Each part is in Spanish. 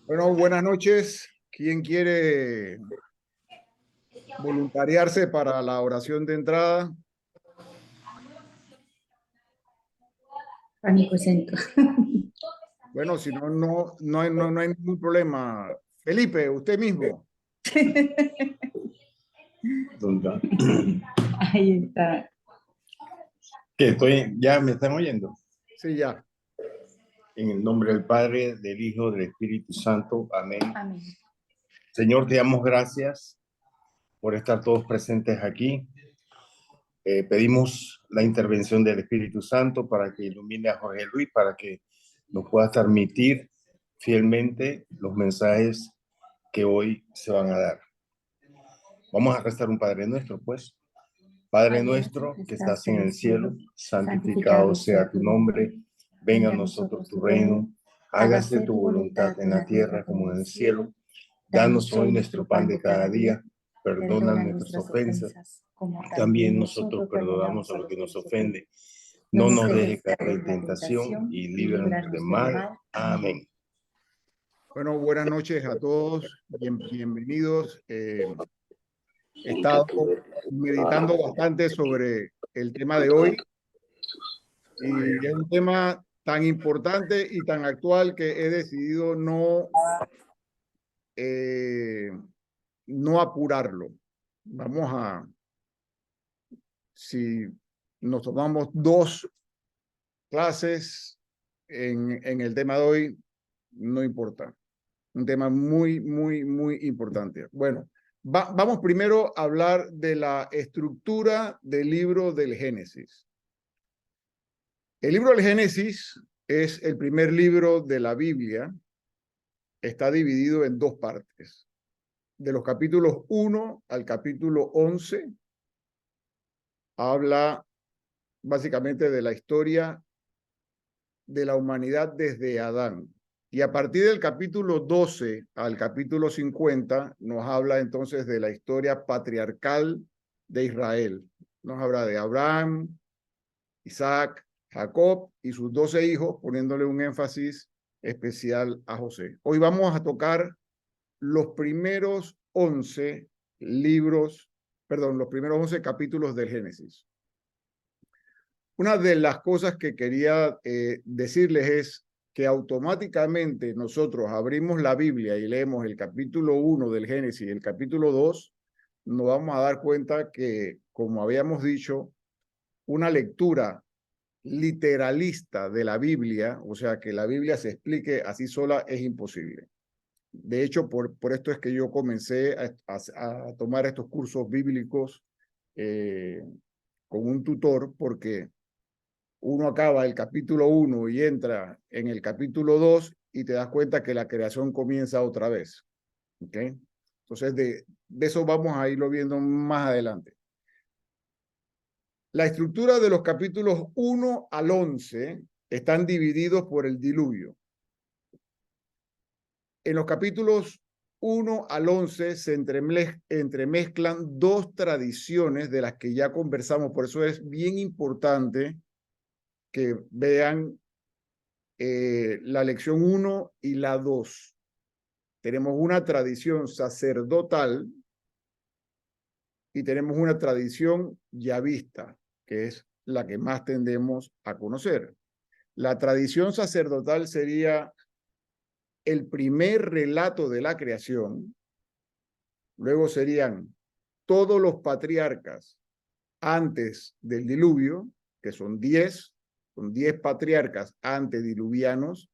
Bueno, buenas noches. ¿Quién quiere voluntariarse para la oración de entrada? Pánico escénico. Bueno, si no, no hay ningún problema. Felipe, usted mismo. ¿Dónde? Ahí está. Que estoy, ya me están oyendo. Sí, ya. En el nombre del Padre, del Hijo, del Espíritu Santo. Amén. Amén. Señor, te damos gracias por estar todos presentes aquí. Pedimos la intervención del Espíritu Santo para que ilumine a Jorge Luis, para que nos pueda transmitir fielmente los mensajes que hoy se van a dar. Vamos a rezar un Padre Nuestro, pues. Padre nuestro que estás en el cielo, santificado sea tu nombre, venga a nosotros tu reino, hágase tu voluntad en la tierra como en el cielo. Danos hoy nuestro pan de cada día, perdona nuestras ofensas, como también nosotros perdonamos a los que nos ofenden. No nos dejes caer en tentación y líbranos del mal. Amén. Bueno, buenas noches a todos. Bienvenidos. He estado meditando bastante sobre el tema de hoy y es un tema tan importante y tan actual que he decidido eh, no apurarlo. Vamos a, si nos tomamos 2 clases en el tema de hoy, no importa. Un tema muy importante. Bueno, vamos primero a hablar de la estructura del libro del Génesis. El libro del Génesis es el primer libro de la Biblia. Está dividido en 2 partes. De los capítulos 1 al capítulo 11, habla básicamente de la historia de la humanidad desde Adán. Y a partir del capítulo 12 al capítulo 50 nos habla entonces de la historia patriarcal de Israel. Nos habla de Abraham, Isaac, Jacob y sus 12 hijos, poniéndole un énfasis especial a José. Hoy vamos a tocar los primeros 11 libros, perdón, los primeros 11 capítulos del Génesis. Una de las cosas que quería decirles es que automáticamente nosotros abrimos la Biblia y leemos el capítulo 1 del Génesis y el capítulo 2, nos vamos a dar cuenta que, como habíamos dicho, una lectura literalista de la Biblia, o sea, que la Biblia se explique así sola, es imposible. De hecho, por esto es que yo comencé a tomar estos cursos bíblicos con un tutor, porque uno acaba el capítulo 1 y entra en el capítulo 2 y te das cuenta que la creación comienza otra vez. ¿Okay? Entonces, de eso vamos a irlo viendo más adelante. La estructura de los capítulos 1 al 11 están divididos por el diluvio. En los capítulos 1 al 11 se entremezclan 2 tradiciones de las que ya conversamos, por eso es bien importante que vean la lección 1 y la 2. Tenemos una tradición sacerdotal y tenemos una tradición yavista, que es la que más tendemos a conocer. La tradición sacerdotal sería el primer relato de la creación, luego serían todos los patriarcas antes del diluvio, que son 10 patriarcas antediluvianos,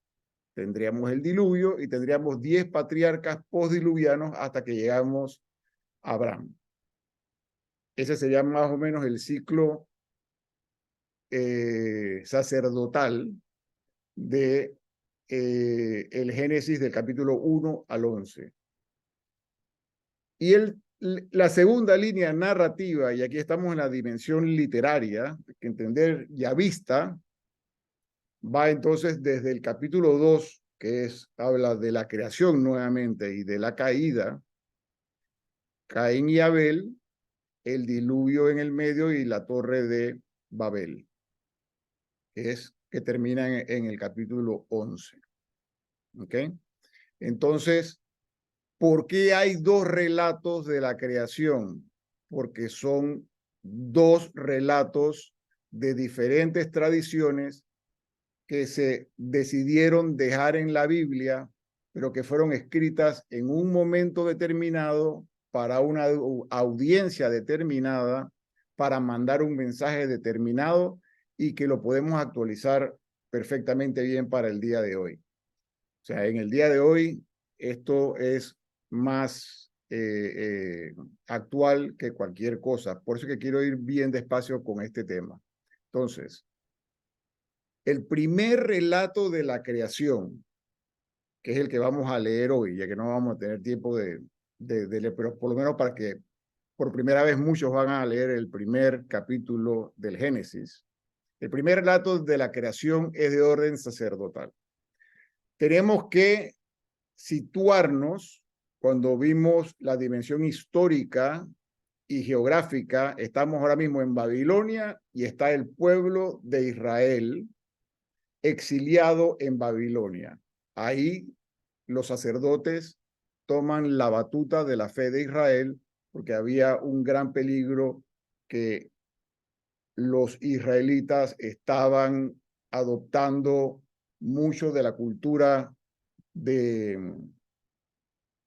tendríamos el diluvio y tendríamos 10 patriarcas postdiluvianos hasta que llegamos a Abraham. Ese sería más o menos el ciclo sacerdotal de el Génesis del capítulo 1 al 11. Y la segunda línea narrativa, y aquí estamos en la dimensión literaria, que entender yavista, va entonces desde el capítulo 2, que habla de la creación nuevamente y de la caída, Caín y Abel, el diluvio en el medio y la torre de Babel, que termina en el capítulo 11. ¿Ok? Entonces, ¿por qué hay dos relatos de la creación? Porque son dos relatos de diferentes tradiciones que se decidieron dejar en la Biblia, pero que fueron escritas en un momento determinado para una audiencia determinada, para mandar un mensaje determinado y que lo podemos actualizar perfectamente bien para el día de hoy. O sea, en el día de hoy esto es más actual que cualquier cosa. Por eso que quiero ir bien despacio con este tema. Entonces, el primer relato de la creación, que es el que vamos a leer hoy, ya que no vamos a tener tiempo de leer, pero por lo menos para que por primera vez muchos van a leer el primer capítulo del Génesis. El primer relato de la creación es de orden sacerdotal. Tenemos que situarnos cuando vimos la dimensión histórica y geográfica. Estamos ahora mismo en Babilonia y está el pueblo de Israel exiliado en Babilonia. Ahí los sacerdotes toman la batuta de la fe de Israel porque había un gran peligro que los israelitas estaban adoptando mucho de la cultura de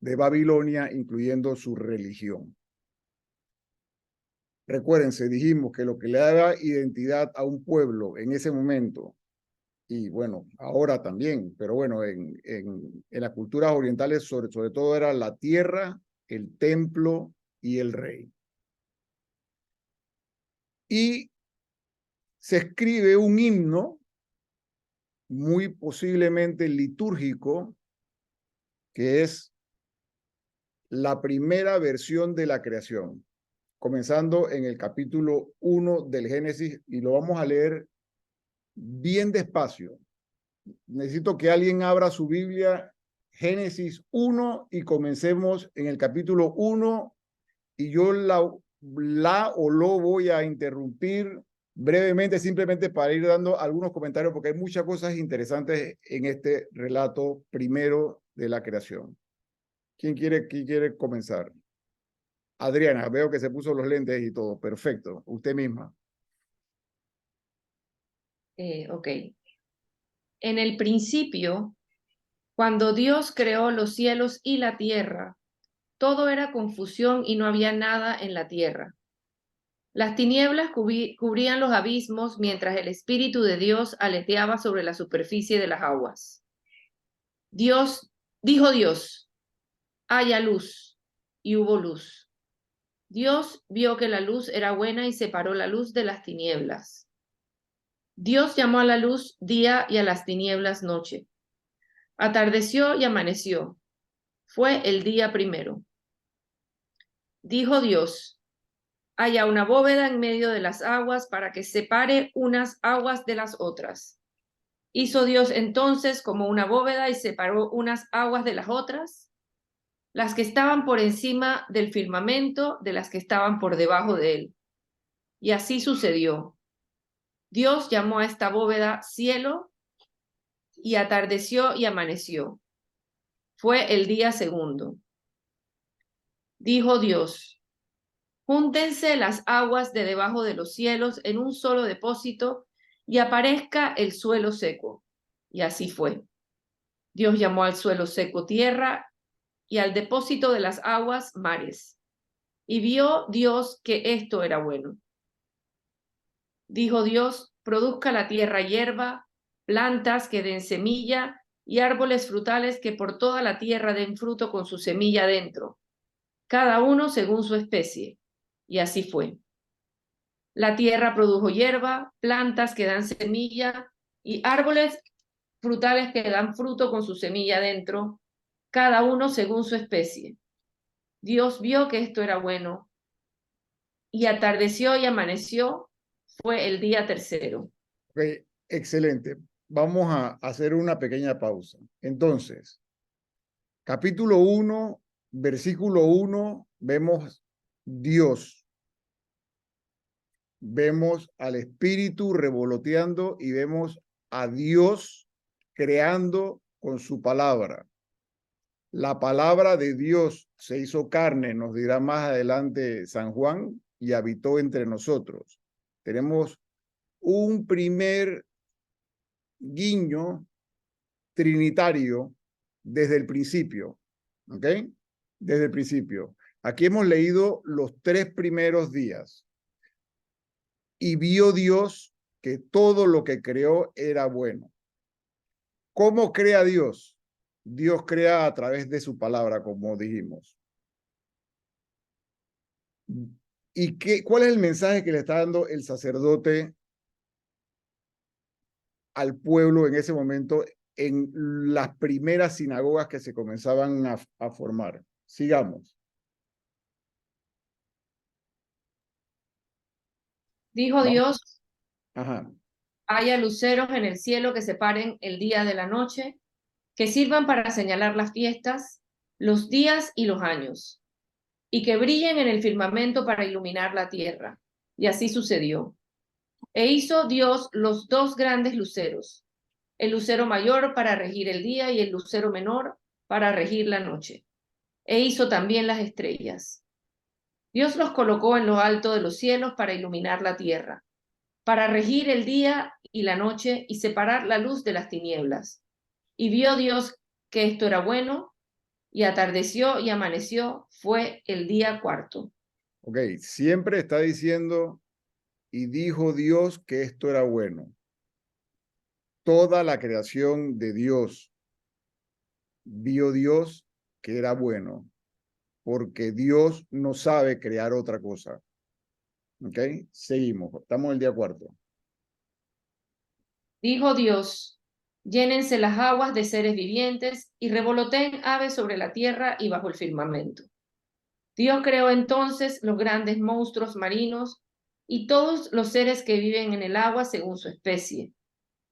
Babilonia, incluyendo su religión. Recuérdense, dijimos que lo que le daba identidad a un pueblo en ese momento, y bueno, ahora también, pero bueno, en las culturas orientales sobre todo era la tierra, el templo y el rey. Y se escribe un himno, muy posiblemente litúrgico, que es la primera versión de la creación, comenzando en el capítulo 1 del Génesis, y lo vamos a leer bien despacio. Necesito que alguien abra su Biblia, Génesis 1, y comencemos en el capítulo 1, y yo la o lo voy a interrumpir brevemente, simplemente para ir dando algunos comentarios, porque hay muchas cosas interesantes en este relato primero de la creación. ¿Quién quiere comenzar? Adriana, veo que se puso los lentes y todo. Perfecto. Usted misma. Ok. En el principio, cuando Dios creó los cielos y la tierra, todo era confusión y no había nada en la tierra. Las tinieblas cubrían los abismos mientras el Espíritu de Dios aleteaba sobre la superficie de las aguas. Dijo Dios, haya luz, y hubo luz. Dios vio que la luz era buena y separó la luz de las tinieblas. Dios llamó a la luz día y a las tinieblas noche. Atardeció y amaneció. Fue el día primero. Dijo Dios, haya una bóveda en medio de las aguas para que separe unas aguas de las otras. Hizo Dios entonces como una bóveda y separó unas aguas de las otras, las que estaban por encima del firmamento de las que estaban por debajo de él. Y así sucedió. Dios llamó a esta bóveda cielo, y atardeció y amaneció. Fue el día segundo. Dijo Dios, júntense las aguas de debajo de los cielos en un solo depósito y aparezca el suelo seco. Y así fue. Dios llamó al suelo seco tierra y al depósito de las aguas mares. Y vio Dios que esto era bueno. Dijo Dios, produzca la tierra hierba, plantas que den semilla y árboles frutales que por toda la tierra den fruto con su semilla dentro, cada uno según su especie. Y así fue. La tierra produjo hierba, plantas que dan semilla y árboles frutales que dan fruto con su semilla dentro, cada uno según su especie. Dios vio que esto era bueno, y atardeció y amaneció, fue el día tercero. Okay, excelente. Vamos a hacer una pequeña pausa. Entonces, capítulo 1, versículo 1, vemos Dios. Vemos al Espíritu revoloteando y vemos a Dios creando con su palabra. La palabra de Dios se hizo carne, nos dirá más adelante San Juan, y habitó entre nosotros. Tenemos un primer guiño trinitario desde el principio, ¿ok? Desde el principio. Aquí hemos leído los 3 primeros días. Y vio Dios que todo lo que creó era bueno. ¿Cómo crea Dios? Dios crea a través de su palabra, como dijimos. ¿Y cuál es el mensaje que le está dando el sacerdote al pueblo en ese momento en las primeras sinagogas que se comenzaban a formar? Sigamos. Dijo Vamos. Dios, Ajá. haya luceros en el cielo que separen el día de la noche, que sirvan para señalar las fiestas, los días y los años, y que brillen en el firmamento para iluminar la tierra. Y así sucedió. E hizo Dios los 2 grandes luceros, el lucero mayor para regir el día y el lucero menor para regir la noche. E hizo también las estrellas. Dios los colocó en lo alto de los cielos para iluminar la tierra, para regir el día y la noche y separar la luz de las tinieblas. Y vio Dios que esto era bueno, y atardeció y amaneció, fue el día cuarto. Ok, siempre está diciendo, y dijo Dios que esto era bueno. Toda la creación de Dios vio Dios que era bueno, porque Dios no sabe crear otra cosa. ¿Ok? Seguimos, estamos en el día 4. Dijo Dios, llénense las aguas de seres vivientes y revoloteen aves sobre la tierra y bajo el firmamento. Dios creó entonces los grandes monstruos marinos y todos los seres que viven en el agua según su especie,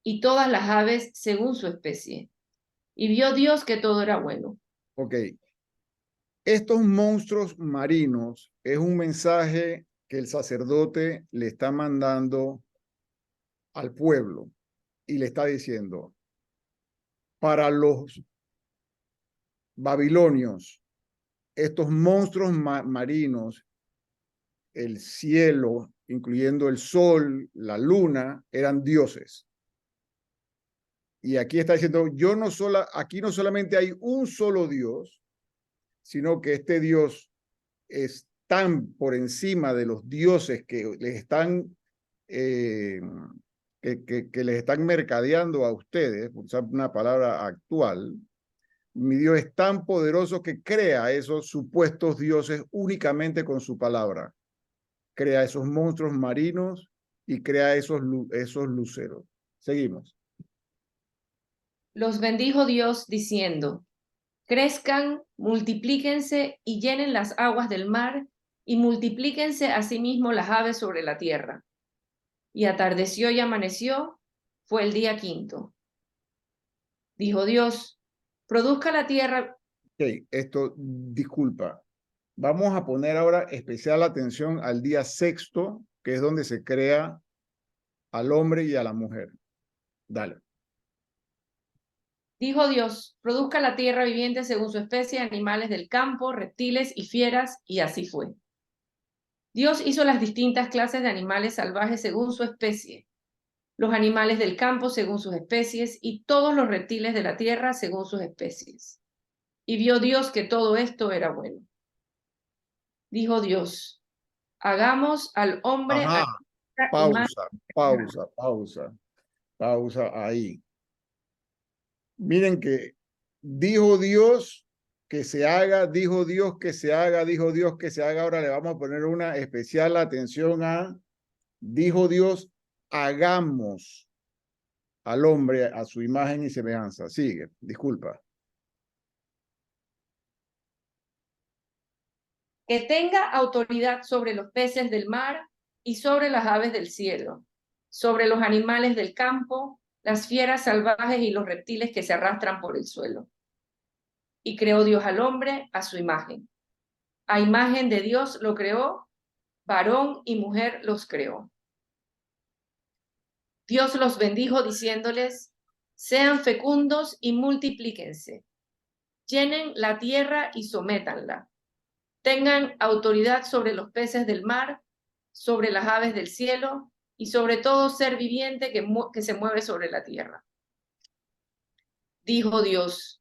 y todas las aves según su especie. Y vio Dios que todo era bueno. Ok. Estos monstruos marinos es un mensaje que el sacerdote le está mandando al pueblo y le está diciendo, para los babilonios, estos monstruos marinos, el cielo, incluyendo el sol, la luna, eran dioses. Y aquí está diciendo, aquí no solamente hay un solo Dios, sino que este Dios es tan por encima de los dioses que les están que les están mercadeando a ustedes, por usar una palabra actual. Mi Dios es tan poderoso que crea esos supuestos dioses únicamente con su palabra. Crea esos monstruos marinos y crea esos luceros. Seguimos. Los bendijo Dios diciendo, crezcan, multiplíquense y llenen las aguas del mar y multiplíquense asimismo las aves sobre la tierra. Y atardeció y amaneció, fue el día quinto. Dijo Dios, produzca la tierra. Ok, esto, disculpa. Vamos a poner ahora especial atención al día sexto, que es donde se crea al hombre y a la mujer. Dale. Dijo Dios, produzca la tierra viviente según su especie, animales del campo, reptiles y fieras, y así fue. Dios hizo las distintas clases de animales salvajes según su especie, los animales del campo según sus especies, y todos los reptiles de la tierra según sus especies. Y vio Dios que todo esto era bueno. Dijo Dios, hagamos al hombre a Ajá, nuestra imagen. pausa ahí. Miren que dijo Dios que se haga, dijo Dios que se haga, dijo Dios que se haga. Ahora le vamos a poner una especial atención a, dijo Dios, hagamos al hombre a su imagen y semejanza. Sigue, disculpa. Que tenga autoridad sobre los peces del mar y sobre las aves del cielo, sobre los animales del campo, las fieras salvajes y los reptiles que se arrastran por el suelo. Y creó Dios al hombre a su imagen. A imagen de Dios lo creó, varón y mujer los creó. Dios los bendijo diciéndoles, sean fecundos y multiplíquense. llenen la tierra y sométanla. Tengan autoridad sobre los peces del mar, sobre las aves del cielo y sobre todo ser viviente que se mueve sobre la tierra. Dijo Dios,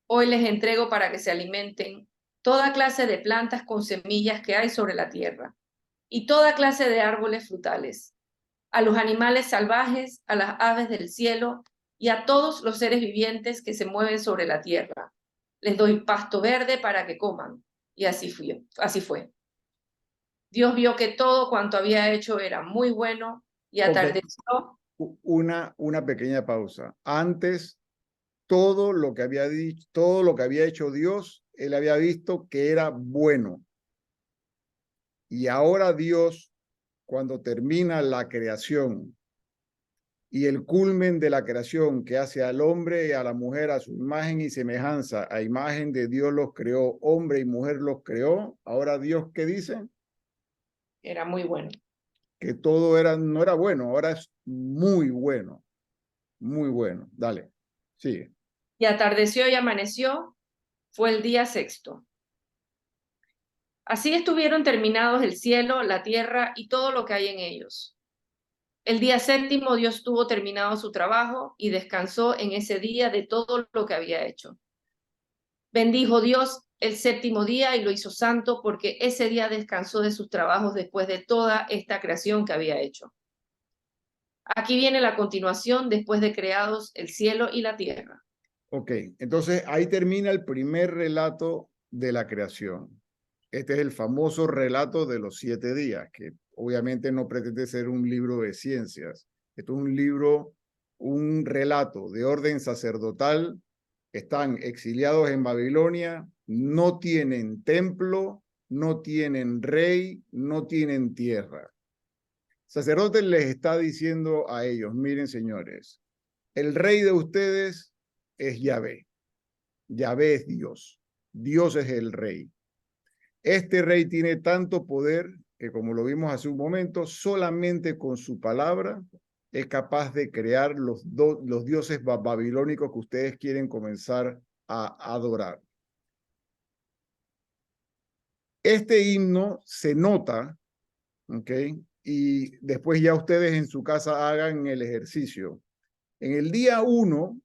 hoy les entrego para que se alimenten toda clase de plantas con semillas que hay sobre la tierra y toda clase de árboles frutales, a los animales salvajes, a las aves del cielo y a todos los seres vivientes que se mueven sobre la tierra. Les doy pasto verde para que coman. Y así fue. Dios vio que todo cuanto había hecho era muy bueno y atardeció. Una pequeña pausa. Antes, todo lo que había dicho, todo lo que había hecho Dios, él había visto que era bueno. Y ahora Dios, cuando termina la creación y el culmen de la creación que hace al hombre y a la mujer a su imagen y semejanza, a imagen de Dios los creó, hombre y mujer los creó, ahora Dios, ¿qué dice? Era muy bueno. Que todo no era bueno, ahora es muy bueno, muy bueno. Dale, sigue. Y atardeció y amaneció, fue el día sexto. Así estuvieron terminados el cielo, la tierra y todo lo que hay en ellos. El día séptimo Dios tuvo terminado su trabajo y descansó en ese día de todo lo que había hecho. Bendijo Dios el séptimo día y lo hizo santo porque ese día descansó de sus trabajos después de toda esta creación que había hecho. Aquí viene la continuación después de creados el cielo y la tierra. Ok, entonces ahí termina el primer relato de la creación. Este es el famoso relato de los 7 días, que obviamente no pretende ser un libro de ciencias. Esto es un libro, un relato de orden sacerdotal. Están exiliados en Babilonia, no tienen templo, no tienen rey, no tienen tierra. El sacerdote les está diciendo a ellos, miren señores, el rey de ustedes es Yahvé. Yahvé es Dios. Dios es el rey. Este rey tiene tanto poder que, como lo vimos hace un momento, solamente con su palabra es capaz de crear los dioses babilónicos que ustedes quieren comenzar a adorar. Este himno se nota, ¿ok? Y después ya ustedes en su casa hagan el ejercicio. En el día 1,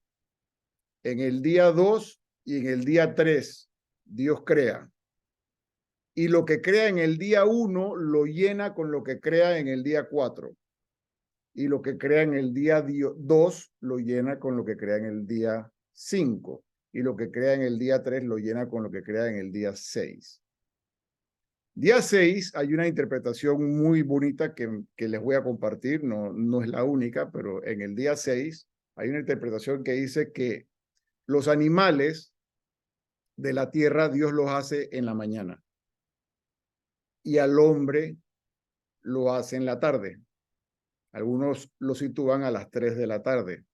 en el día 2 y en el día 3, Dios crea. Y lo que crea en el día 1 lo llena con lo que crea en el día 4. Y lo que crea en el día 2 lo llena con lo que crea en el día 5. Y lo que crea en el día 3 lo llena con lo que crea en el día 6. Día 6 hay una interpretación muy bonita que les voy a compartir, no es la única, pero en el día 6 hay una interpretación que dice que los animales de la tierra Dios los hace en la mañana y al hombre lo hace en la tarde. Algunos lo sitúan a las 3 de la tarde,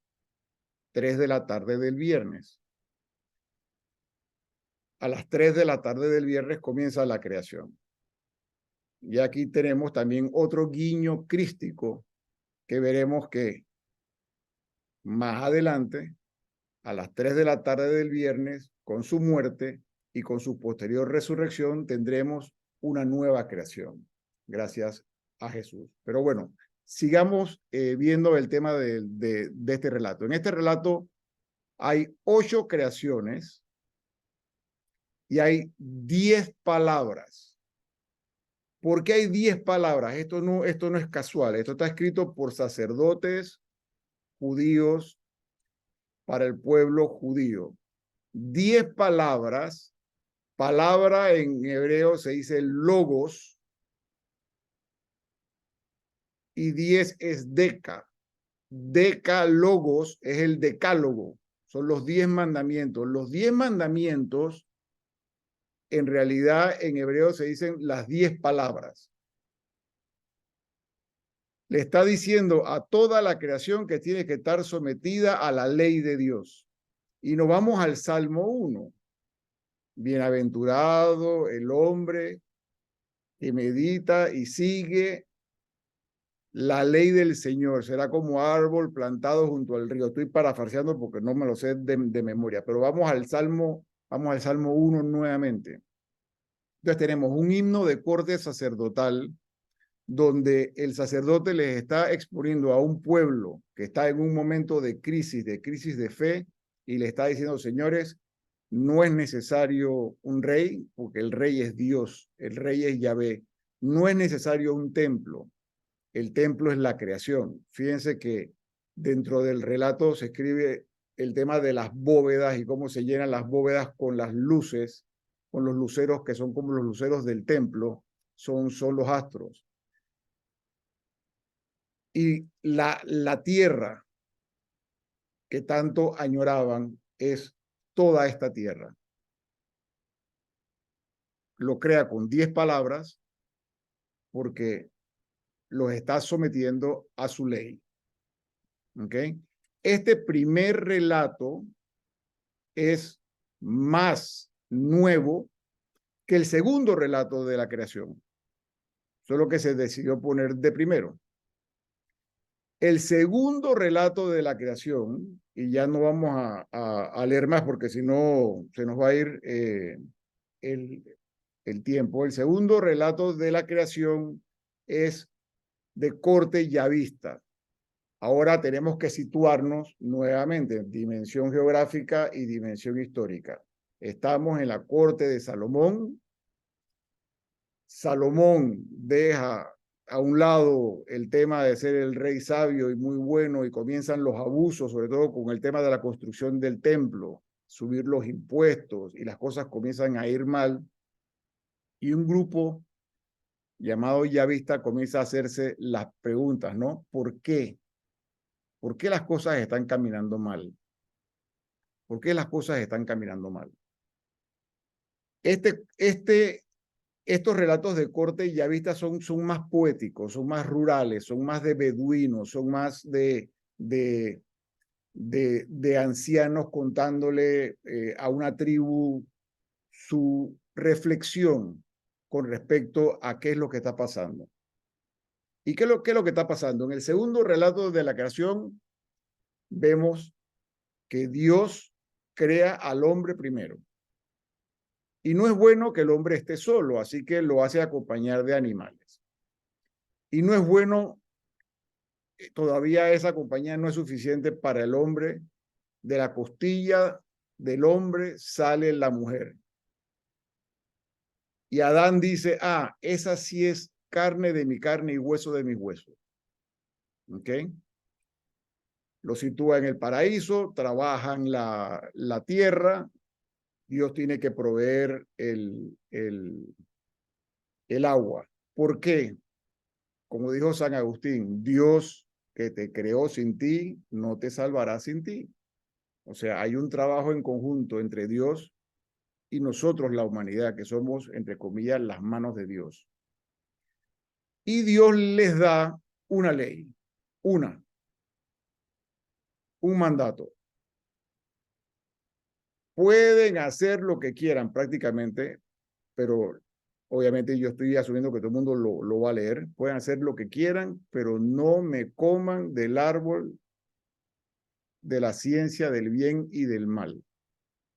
3 de la tarde del viernes. A las 3 de la tarde del viernes comienza la creación. Y aquí tenemos también otro guiño crístico que veremos que más adelante, a las 3 de la tarde del viernes, con su muerte y con su posterior resurrección, tendremos una nueva creación. Gracias a Jesús. Pero bueno, sigamos viendo el tema de este relato. En este relato hay 8 creaciones y hay 10 palabras. ¿Por qué hay 10 palabras? Esto no es casual. Esto está escrito por sacerdotes judíos para el pueblo judío. 10 palabras. Palabra en hebreo se dice logos y 10 es deca. Decálogos es el decálogo. Son los 10 mandamientos. Los 10 mandamientos en realidad en hebreo se dicen las 10 palabras. Le está diciendo a toda la creación que tiene que estar sometida a la ley de Dios. Y nos vamos al Salmo 1. Bienaventurado el hombre que medita y sigue la ley del Señor. Será como árbol plantado junto al río. Estoy parafraseando porque no me lo sé de memoria, pero vamos al Salmo Vamos al Salmo 1 nuevamente. Entonces tenemos un himno de corte sacerdotal donde el sacerdote les está exponiendo a un pueblo que está en un momento de crisis de fe, y le está diciendo, señores, no es necesario un rey, porque el rey es Dios, el rey es Yahvé. No es necesario un templo, el templo es la creación. Fíjense que dentro del relato se escribe el tema de las bóvedas y cómo se llenan las bóvedas con las luces, con los luceros que son como los luceros del templo, son los astros. Y la tierra que tanto añoraban es toda esta tierra. Lo crea con 10 palabras porque los está sometiendo a su ley. ¿Ok? Este primer relato es más nuevo que el segundo relato de la creación, solo que se decidió poner de primero. El segundo relato de la creación, y ya no vamos a leer más porque si no se nos va a ir el tiempo. El segundo relato de la creación es de corte yavista. Ahora tenemos que situarnos nuevamente en dimensión geográfica y dimensión histórica. Estamos en la corte de Salomón. Salomón deja a un lado el tema de ser el rey sabio y muy bueno, y comienzan los abusos, sobre todo con el tema de la construcción del templo, subir los impuestos, y las cosas comienzan a ir mal. Y un grupo llamado yavista comienza a hacerse las preguntas, ¿no? ¿Por qué? ¿Por qué las cosas están caminando mal? ¿Por qué las cosas están caminando mal? Estos relatos de corte yavista son más poéticos, son más rurales, son más de beduinos, son más de ancianos contándole a una tribu su reflexión con respecto a qué es lo que está pasando. ¿Y qué es lo que está pasando? En el segundo relato de la creación vemos que Dios crea al hombre primero. Y no es bueno que el hombre esté solo, así que lo hace acompañar de animales. Y no es bueno, todavía esa compañía no es suficiente para el hombre. De la costilla del hombre sale la mujer. Y Adán dice, esa sí es carne de mi carne y hueso de mis huesos. ¿Ok? Lo sitúa en el paraíso, trabajan la tierra. Dios tiene que proveer el agua. ¿Por qué? Como dijo San Agustín, Dios que te creó sin ti, no te salvará sin ti. O sea, hay un trabajo en conjunto entre Dios y nosotros, la humanidad, que somos, entre comillas, las manos de Dios. Y Dios les da una ley, un mandato. Pueden hacer lo que quieran prácticamente, pero obviamente yo estoy asumiendo que todo el mundo lo va a leer. Pueden hacer lo que quieran, pero no me coman del árbol de la ciencia del bien y del mal.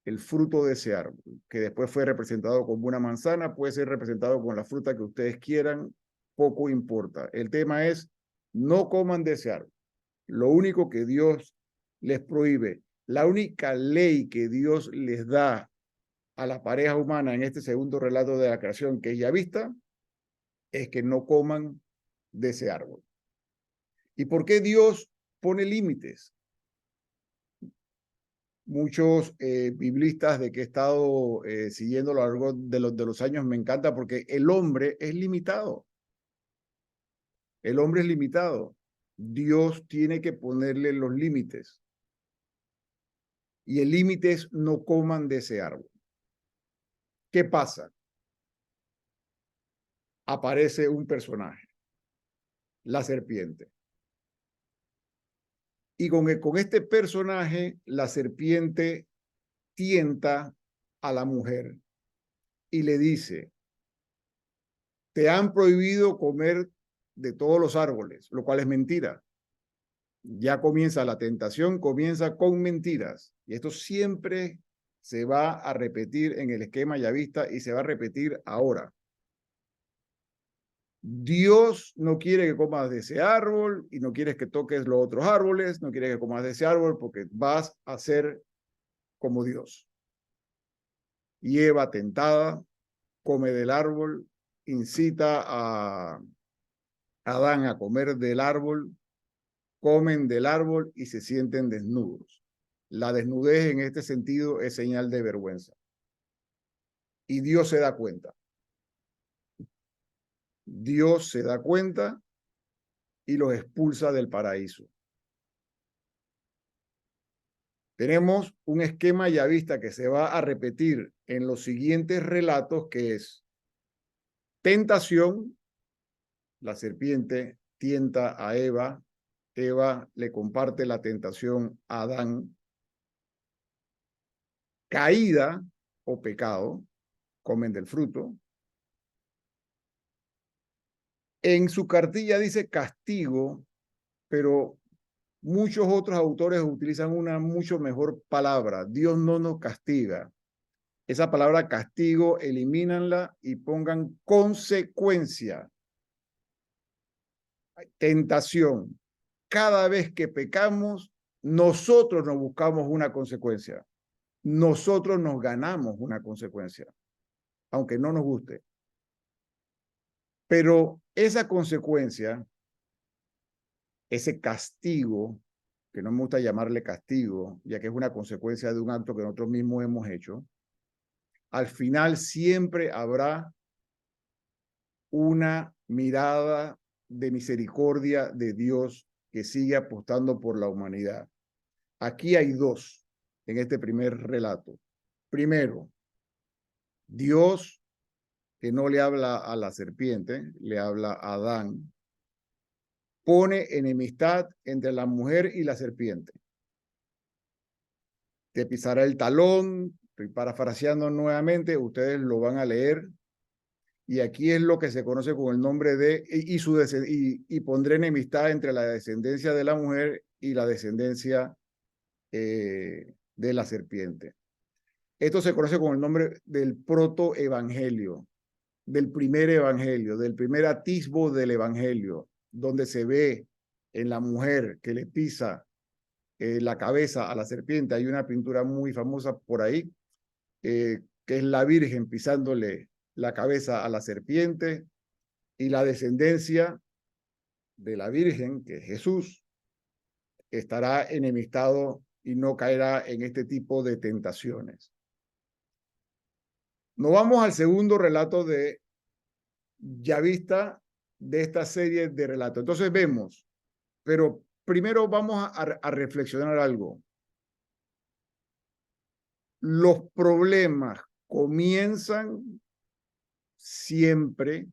El fruto de ese árbol, que después fue representado como una manzana, puede ser representado con la fruta que ustedes quieran, poco importa. El tema es, no coman de ese árbol. Lo único que Dios les prohíbe, la única ley que Dios les da a la pareja humana en este segundo relato de la creación, que es ya vista, es que no coman de ese árbol. ¿Y por qué Dios pone límites? Muchos biblistas de que he estado siguiendo a lo largo de los años me encanta, porque el hombre es limitado. El hombre es limitado. Dios tiene que ponerle los límites. Y el límite es no coman de ese árbol. ¿Qué pasa? Aparece un personaje, la serpiente. Y con este personaje, la serpiente tienta a la mujer y le dice, te han prohibido comer de todos los árboles, lo cual es mentira. Ya comienza la tentación, comienza con mentiras. Y esto siempre se va a repetir en el esquema yavista y se va a repetir ahora. Dios no quiere que comas de ese árbol y no quiere que toques los otros árboles, no quiere que comas de ese árbol porque vas a ser como Dios. Y Eva, tentada, come del árbol, incita a Adán a comer del árbol, comen del árbol y se sienten desnudos. La desnudez en este sentido es señal de vergüenza. Y Dios se da cuenta. Dios se da cuenta y los expulsa del paraíso. Tenemos un esquema yavista que se va a repetir en los siguientes relatos, que es tentación. La serpiente tienta a Eva. Eva le comparte la tentación a Adán. Caída o pecado, comen del fruto. En su cartilla dice castigo, pero muchos otros autores utilizan una mucho mejor palabra. Dios no nos castiga. Esa palabra castigo, elimínanla y pongan consecuencia. Tentación. Cada vez que pecamos, nosotros nos buscamos una consecuencia. Nosotros nos ganamos una consecuencia, aunque no nos guste. Pero esa consecuencia, ese castigo, que no me gusta llamarle castigo, ya que es una consecuencia de un acto que nosotros mismos hemos hecho, al final siempre habrá una mirada de misericordia de Dios que sigue apostando por la humanidad. Aquí hay dos en este primer relato. Primero, Dios, que no le habla a la serpiente, le habla a Adán, pone enemistad entre la mujer y la serpiente. Te pisará el talón, estoy parafraseando nuevamente, ustedes lo van a leer. Y aquí es lo que se conoce con el nombre de, y pondré enemistad entre la descendencia de la mujer y la descendencia de la serpiente. Esto se conoce con el nombre del protoevangelio, del primer atisbo del evangelio, donde se ve en la mujer que le pisa la cabeza a la serpiente. Hay una pintura muy famosa por ahí, que es la Virgen pisándole la cabeza a la serpiente, y la descendencia de la Virgen, que es Jesús, estará enemistado y no caerá en este tipo de tentaciones. Nos vamos al segundo relato de yavista de esta serie de relatos. Entonces vemos, pero primero vamos a reflexionar algo. Los problemas comienzan siempre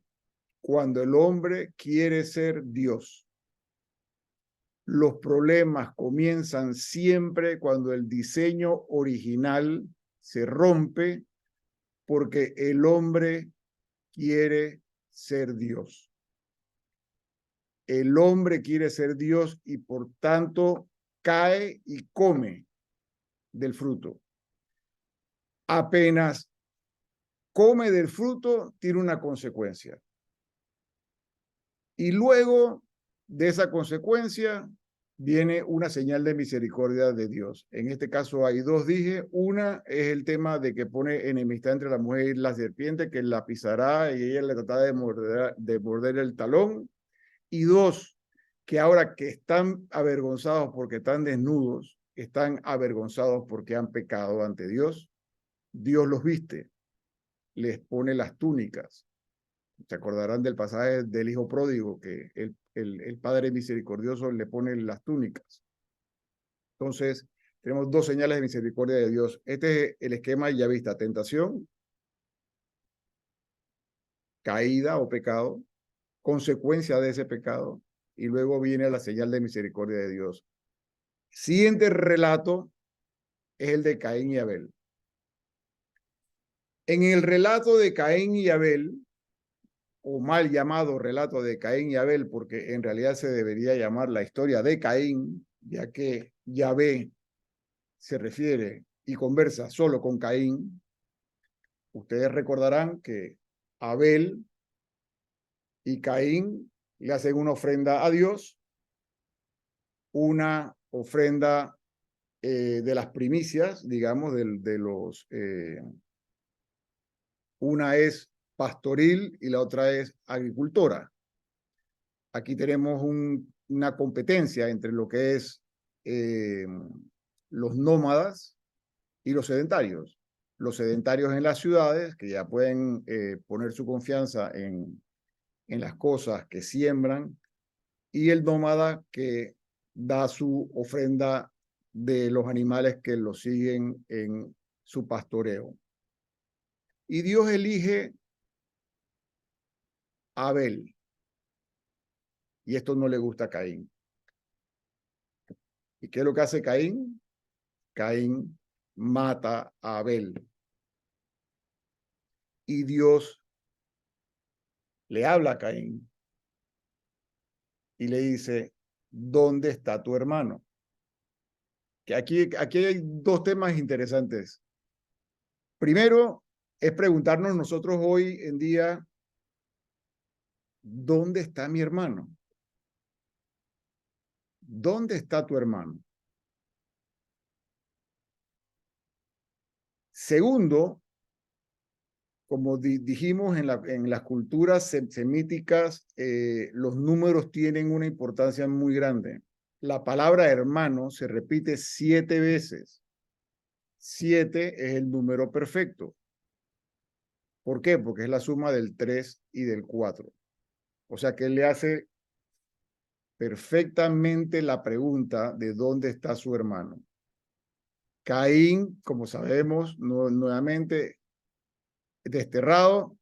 cuando el hombre quiere ser Dios. Los problemas comienzan siempre cuando el diseño original se rompe porque el hombre quiere ser Dios. El hombre quiere ser Dios y por tanto cae y come del fruto. Apenas come del fruto, tiene una consecuencia. Y luego de esa consecuencia viene una señal de misericordia de Dios. En este caso hay dos, dije. Una es el tema de que pone enemistad entre la mujer y la serpiente, que la pisará y ella le tratará de morder el talón. Y dos, que ahora que están avergonzados porque están desnudos, están avergonzados porque han pecado ante Dios, Dios los viste, les pone las túnicas. Se acordarán del pasaje del hijo pródigo, que el Padre misericordioso le pone las túnicas. Entonces, tenemos dos señales de misericordia de Dios. Este es el esquema yavista: tentación, caída o pecado, consecuencia de ese pecado, y luego viene la señal de misericordia de Dios. Siguiente relato es el de Caín y Abel. En el relato de Caín y Abel, o mal llamado relato de Caín y Abel, porque en realidad se debería llamar la historia de Caín, ya que Yahvé se refiere y conversa solo con Caín, ustedes recordarán que Abel y Caín le hacen una ofrenda a Dios, una ofrenda de las primicias, digamos, una es pastoril y la otra es agricultora. Aquí tenemos una competencia entre lo que es los nómadas y los sedentarios. Los sedentarios en las ciudades, que ya pueden poner su confianza en las cosas que siembran, y el nómada que da su ofrenda de los animales que lo siguen en su pastoreo. Y Dios elige a Abel. Y esto no le gusta a Caín. ¿Y qué es lo que hace Caín? Caín mata a Abel. Y Dios le habla a Caín y le dice, ¿dónde está tu hermano? Que aquí hay dos temas interesantes. Primero, es preguntarnos nosotros hoy en día, ¿dónde está mi hermano? ¿Dónde está tu hermano? Segundo, como dijimos en las culturas semíticas, los números tienen una importancia muy grande. La palabra hermano se repite 7 veces. 7 es el número perfecto. ¿Por qué? Porque es la suma del 3 y del 4. O sea que él le hace perfectamente la pregunta de dónde está su hermano. Caín, como sabemos, nuevamente desterrado.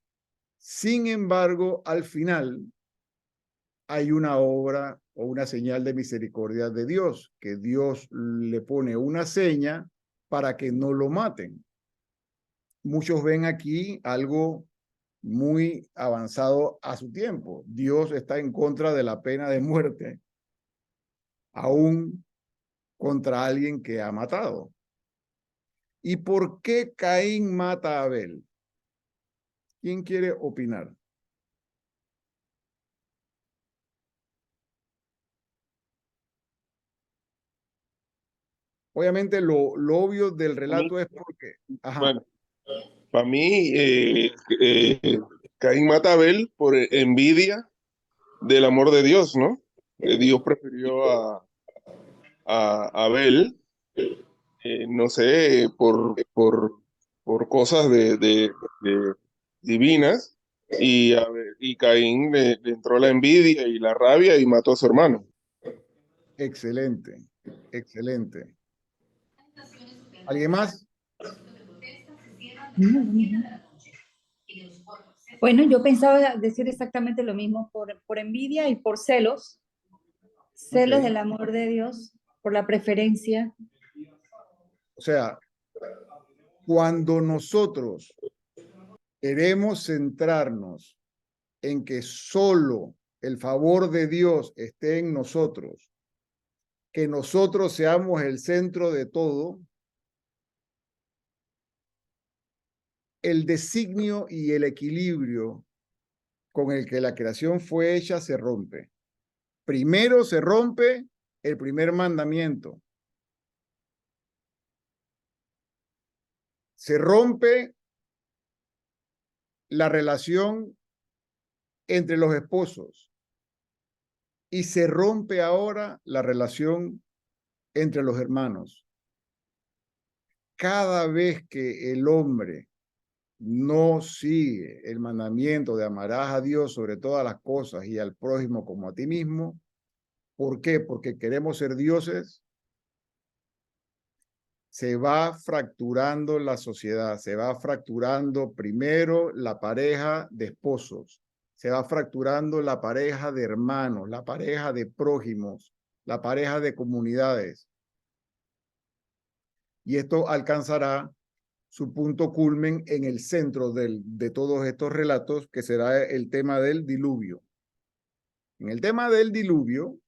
Sin embargo, al final hay una obra o una señal de misericordia de Dios, que Dios le pone una seña para que no lo maten. Muchos ven aquí algo muy avanzado a su tiempo. Dios está en contra de la pena de muerte, aún contra alguien que ha matado. ¿Y por qué Caín mata a Abel? ¿Quién quiere opinar? Obviamente lo obvio del relato es porque... Ajá. Bueno, para mí, Caín mata a Abel por envidia del amor de Dios, ¿no? Dios prefirió a Abel, no sé, por cosas de divinas, y Caín le entró la envidia y la rabia y mató a su hermano. Excelente, excelente. ¿Alguien más? Bueno, yo pensaba decir exactamente lo mismo, por envidia y por celos, celos Okay. del amor de Dios, por la preferencia. O sea, cuando nosotros queremos centrarnos en que solo el favor de Dios esté en nosotros, que nosotros seamos el centro de todo, el designio y el equilibrio con el que la creación fue hecha se rompe. Primero se rompe el primer mandamiento. Se rompe la relación entre los esposos y se rompe ahora la relación entre los hermanos. Cada vez que el hombre no sigue el mandamiento de amarás a Dios sobre todas las cosas y al prójimo como a ti mismo, ¿por qué? Porque queremos ser dioses. Se va fracturando la sociedad, se va fracturando primero la pareja de esposos, se va fracturando la pareja de hermanos, la pareja de prójimos, la pareja de comunidades. Y esto alcanzará su punto culmen en el centro de todos estos relatos, que será el tema del diluvio. En el tema del diluvio,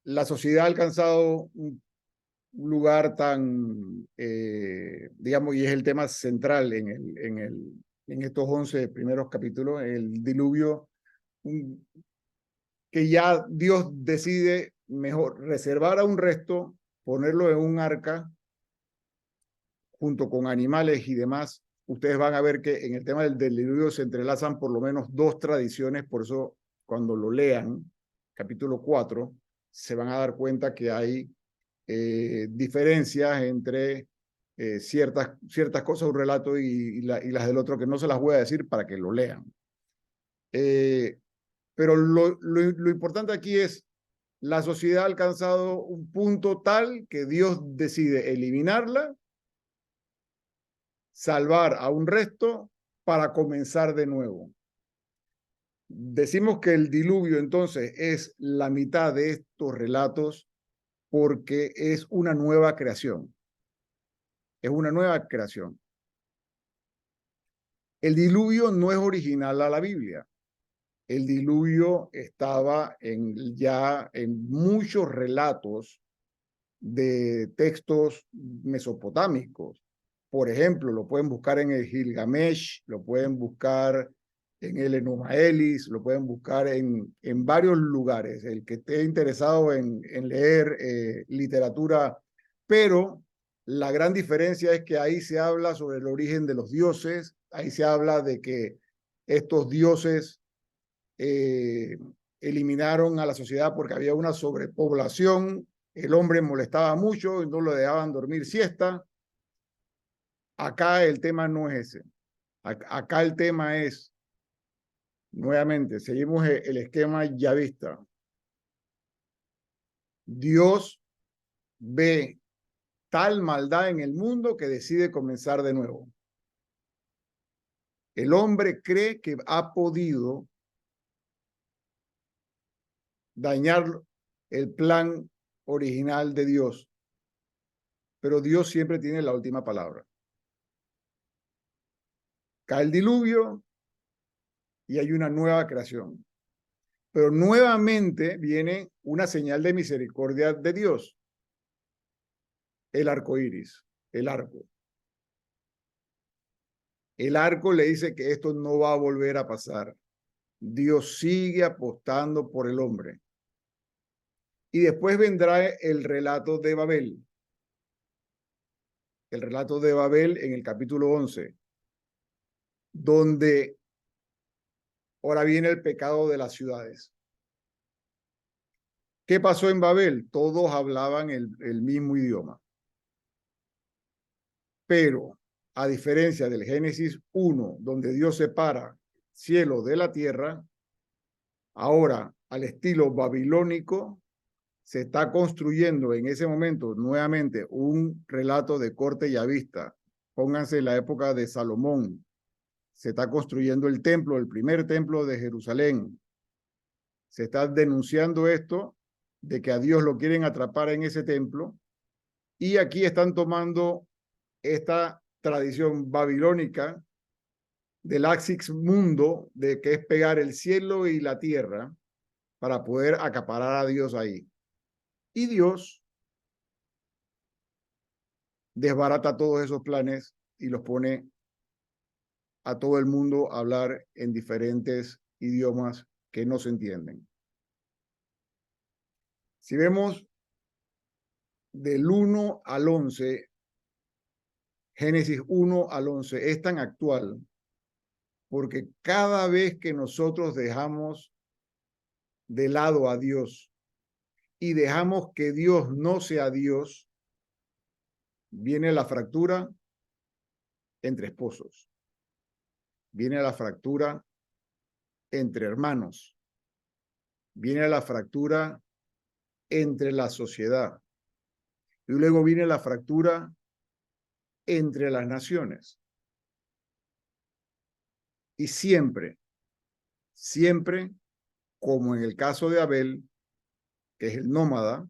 la sociedad ha alcanzado lugar tan, digamos, y es el tema central en estos 11 primeros capítulos, el diluvio, que ya Dios decide mejor reservar a un resto, ponerlo en un arca junto con animales y demás. Ustedes van a ver que en el tema del diluvio se entrelazan por lo menos dos tradiciones, por eso cuando lo lean, capítulo 4, se van a dar cuenta que hay diferencias entre ciertas cosas de un relato y las del otro, que no se las voy a decir para que lo lean. Pero lo importante aquí es, la sociedad ha alcanzado un punto tal que Dios decide eliminarla, salvar a un resto para comenzar de nuevo. Decimos que el diluvio entonces es la mitad de estos relatos porque es una nueva creación. Es una nueva creación. El diluvio no es original a la Biblia. El diluvio estaba ya en muchos relatos de textos mesopotámicos. Por ejemplo, lo pueden buscar en el Gilgamesh, lo pueden buscar en el Enuma Elish, lo pueden buscar en varios lugares. El que esté interesado en leer literatura, pero la gran diferencia es que ahí se habla sobre el origen de los dioses, ahí se habla de que estos dioses eliminaron a la sociedad porque había una sobrepoblación, el hombre molestaba mucho y no lo dejaban dormir siesta. Acá el tema no es ese. Acá el tema es, nuevamente, seguimos el esquema yavista. Dios ve tal maldad en el mundo que decide comenzar de nuevo. El hombre cree que ha podido dañar el plan original de Dios, pero Dios siempre tiene la última palabra. Cae el diluvio y hay una nueva creación. Pero nuevamente viene una señal de misericordia de Dios. El arco iris, el arco. El arco le dice que esto no va a volver a pasar. Dios sigue apostando por el hombre. Y después vendrá el relato de Babel. El relato de Babel en el capítulo 11, donde ahora viene el pecado de las ciudades. ¿Qué pasó en Babel? Todos hablaban el mismo idioma. Pero, a diferencia del Génesis 1, donde Dios separa cielo de la tierra, ahora, al estilo babilónico, se está construyendo en ese momento nuevamente un relato de corte yavista. Pónganse en la época de Salomón. Se está construyendo el templo, el primer templo de Jerusalén. Se está denunciando esto de que a Dios lo quieren atrapar en ese templo. Y aquí están tomando esta tradición babilónica del Axis Mundo, de que es pegar el cielo y la tierra para poder acaparar a Dios ahí. Y Dios desbarata todos esos planes y los pone a todo el mundo a hablar en diferentes idiomas que no se entienden. Si vemos del 1 al 11, Génesis 1 al 11 es tan actual porque cada vez que nosotros dejamos de lado a Dios y dejamos que Dios no sea Dios, viene la fractura entre esposos, viene la fractura entre hermanos, viene la fractura entre la sociedad y luego viene la fractura entre las naciones. Y siempre, siempre, como en el caso de Abel, que es el nómada,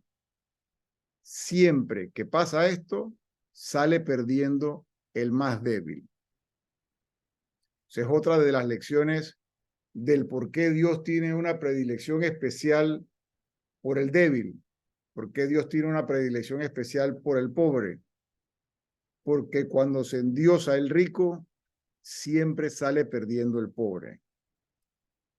siempre que pasa esto, sale perdiendo el más débil. Esa es otra de las lecciones del por qué Dios tiene una predilección especial por el débil. ¿Por qué Dios tiene una predilección especial por el pobre? Porque cuando se endiosa el rico, siempre sale perdiendo el pobre,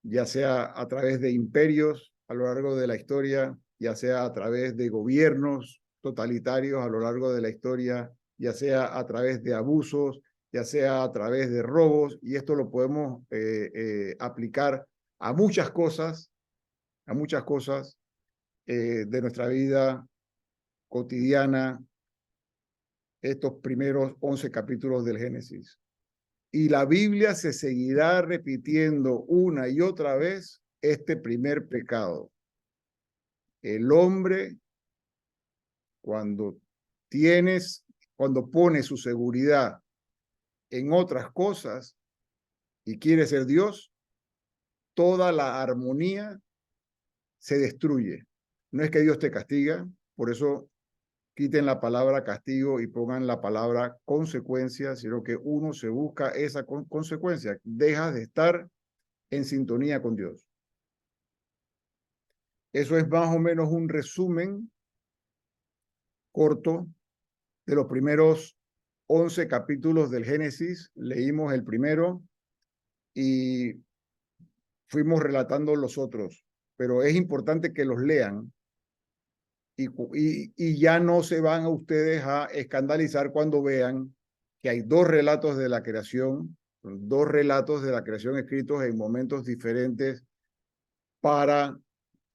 ya sea a través de imperios a lo largo de la historia, ya sea a través de gobiernos totalitarios a lo largo de la historia, ya sea a través de abusos, ya sea a través de robos, y esto lo podemos aplicar a muchas cosas de nuestra vida cotidiana, estos primeros 11 capítulos del Génesis. Y la Biblia se seguirá repitiendo una y otra vez este primer pecado. El hombre, cuando pone su seguridad en otras cosas y quiere ser Dios, toda la armonía se destruye. No es que Dios te castiga, por eso quiten la palabra castigo y pongan la palabra consecuencia, sino que uno se busca esa consecuencia, deja de estar en sintonía con Dios. Eso es más o menos un resumen corto de los primeros 11 capítulos del Génesis. Leímos el primero y fuimos relatando los otros, pero es importante que los lean y ya no se van a ustedes a escandalizar cuando vean que hay dos relatos de la creación escritos en momentos diferentes para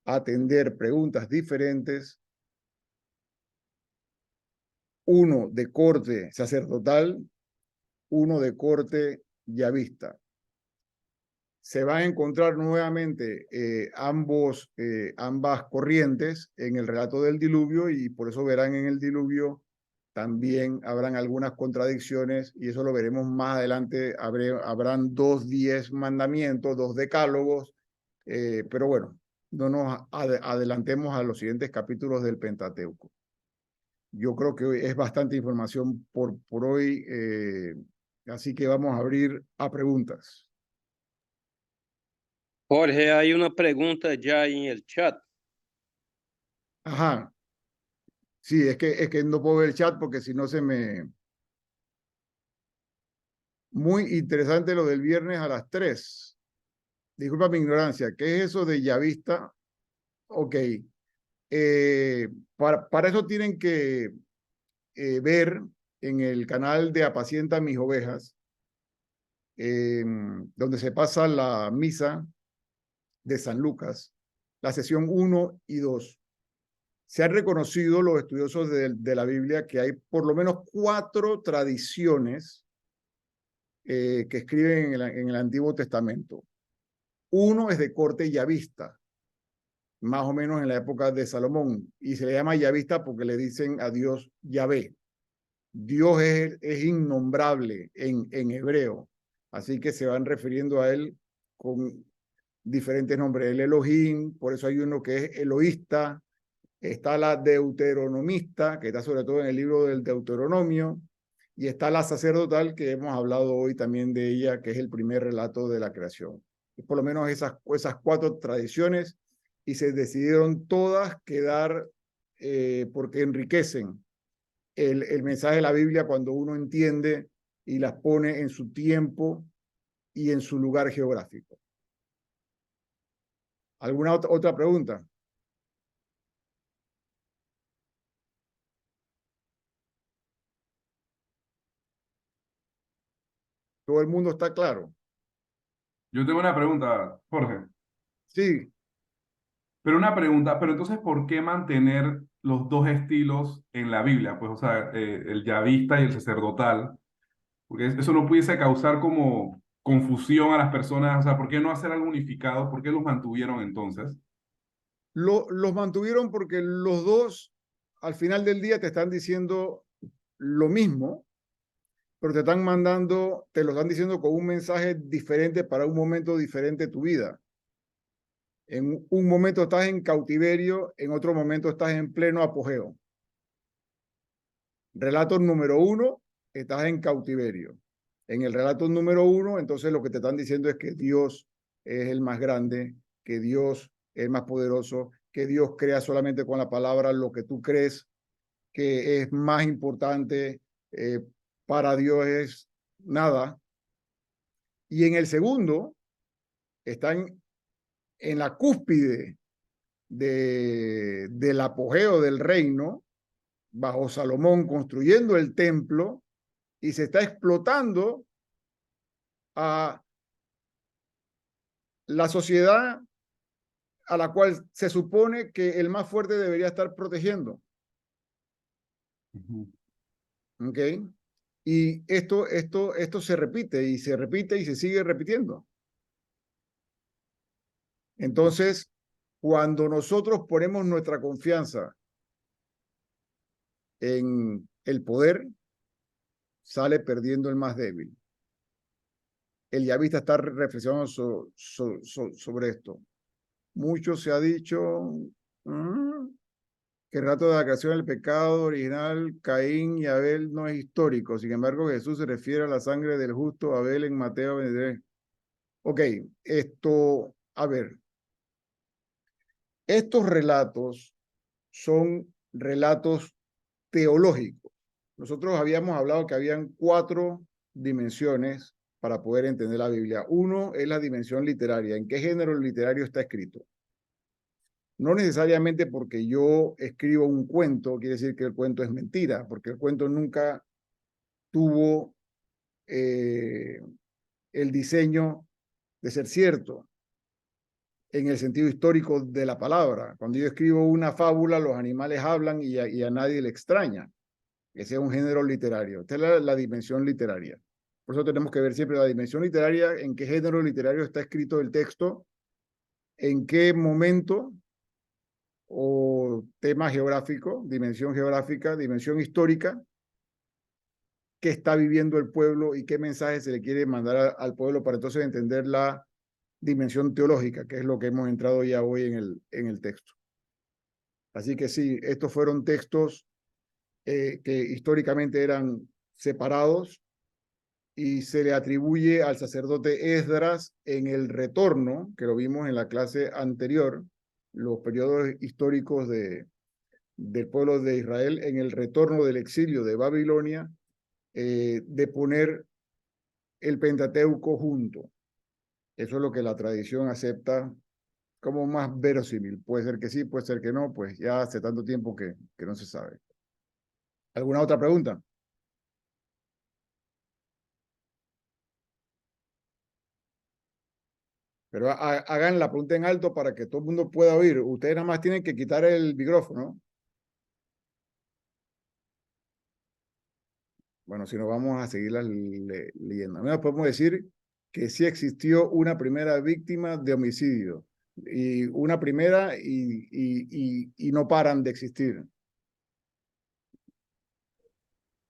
atender preguntas diferentes, uno de corte sacerdotal, uno de corte yavista. Se van a encontrar nuevamente ambas corrientes en el relato del diluvio, y por eso verán en el diluvio también habrán algunas contradicciones, y eso lo veremos más adelante. Habrán 10 mandamientos, 2 decálogos, pero bueno, no nos adelantemos a los siguientes capítulos del Pentateuco. Yo creo que es bastante información por hoy, así que vamos a abrir a preguntas. Jorge, hay una pregunta ya en el chat. Ajá. Sí, es que no puedo ver el chat porque si no se me... Muy interesante lo del viernes a las 3. Disculpa mi ignorancia. ¿Qué es eso de yavista? Ok. Para eso tienen que ver en el canal de Apacienta Mis Ovejas, donde se pasa la misa de San Lucas, la sesión 1 y 2. Se han reconocido los estudiosos de la Biblia que hay por lo menos 4 tradiciones que escriben en el Antiguo Testamento. Uno es de corte yavista, más o menos en la época de Salomón, y se le llama yavista porque le dicen a Dios Yahvé. Dios es innombrable en hebreo, así que se van refiriendo a él con diferentes nombres. El Elohim, por eso hay uno que es eloísta. Está la deuteronomista, que está sobre todo en el libro del Deuteronomio, y está la sacerdotal, que hemos hablado hoy también de ella, que es el primer relato de la creación. Y por lo menos esas 4 tradiciones, y se decidieron todas quedar porque enriquecen el mensaje de la Biblia cuando uno entiende y las pone en su tiempo y en su lugar geográfico. ¿Alguna otra pregunta? ¿Todo el mundo está claro? Yo tengo una pregunta, Jorge. Sí. Pero una pregunta, pero entonces, ¿por qué mantener los dos estilos en la Biblia? Pues, o sea, el yavista y el sacerdotal, porque eso no pudiese causar como confusión a las personas. O sea, ¿por qué no hacer algo unificado? ¿Por qué los mantuvieron entonces? Los mantuvieron porque los dos al final del día te están diciendo lo mismo, pero te lo están diciendo con un mensaje diferente para un momento diferente de tu vida. En un momento estás en cautiverio, en otro momento estás en pleno apogeo. Relato número 1, estás en cautiverio. En el relato número 1, entonces lo que te están diciendo es que Dios es el más grande, que Dios es el más poderoso, que Dios crea solamente con la palabra lo que tú crees que es más importante, para Dios es nada. Y en el segundo, están en la cúspide del apogeo del reino, bajo Salomón, construyendo el templo, y se está explotando a la sociedad a la cual se supone que el más fuerte debería estar protegiendo. ¿Ok? Y esto se repite y se repite y se sigue repitiendo. Entonces, cuando nosotros ponemos nuestra confianza en el poder, sale perdiendo el más débil. El yavista está reflexionando sobre esto. Mucho se ha dicho que el relato de la creación del pecado original, Caín y Abel, no es histórico. Sin embargo, Jesús se refiere a la sangre del justo Abel en Mateo 23. Ok, a ver, estos relatos son relatos teológicos. Nosotros habíamos hablado que habían 4 dimensiones para poder entender la Biblia. Uno es la dimensión literaria. ¿En qué género literario está escrito? No necesariamente porque yo escribo un cuento quiere decir que el cuento es mentira, porque el cuento nunca tuvo el diseño de ser cierto en el sentido histórico de la palabra. Cuando yo escribo una fábula, los animales hablan y a nadie le extraña. Ese es un género literario. Esta es la dimensión literaria. Por eso tenemos que ver siempre la dimensión literaria, en qué género literario está escrito el texto, en qué momento o tema geográfico, dimensión histórica, qué está viviendo el pueblo y qué mensaje se le quiere mandar al pueblo para entonces entender la dimensión teológica, que es lo que hemos entrado ya hoy en el texto. Así que sí, estos fueron textos que históricamente eran separados y se le atribuye al sacerdote Esdras en el retorno, que lo vimos en la clase anterior, los periodos históricos del pueblo de Israel en el retorno del exilio de Babilonia, de poner el Pentateuco junto. Eso es lo que la tradición acepta como más verosímil. Puede ser que sí, puede ser que no, pues ya hace tanto tiempo que no se sabe. ¿Alguna otra pregunta? Pero hagan la pregunta en alto para que todo el mundo pueda oír. Ustedes nada más tienen que quitar el micrófono. Bueno, si no, vamos a seguirlas leyendo. Al podemos decir que sí existió una primera víctima de homicidio. Y una primera y no paran de existir.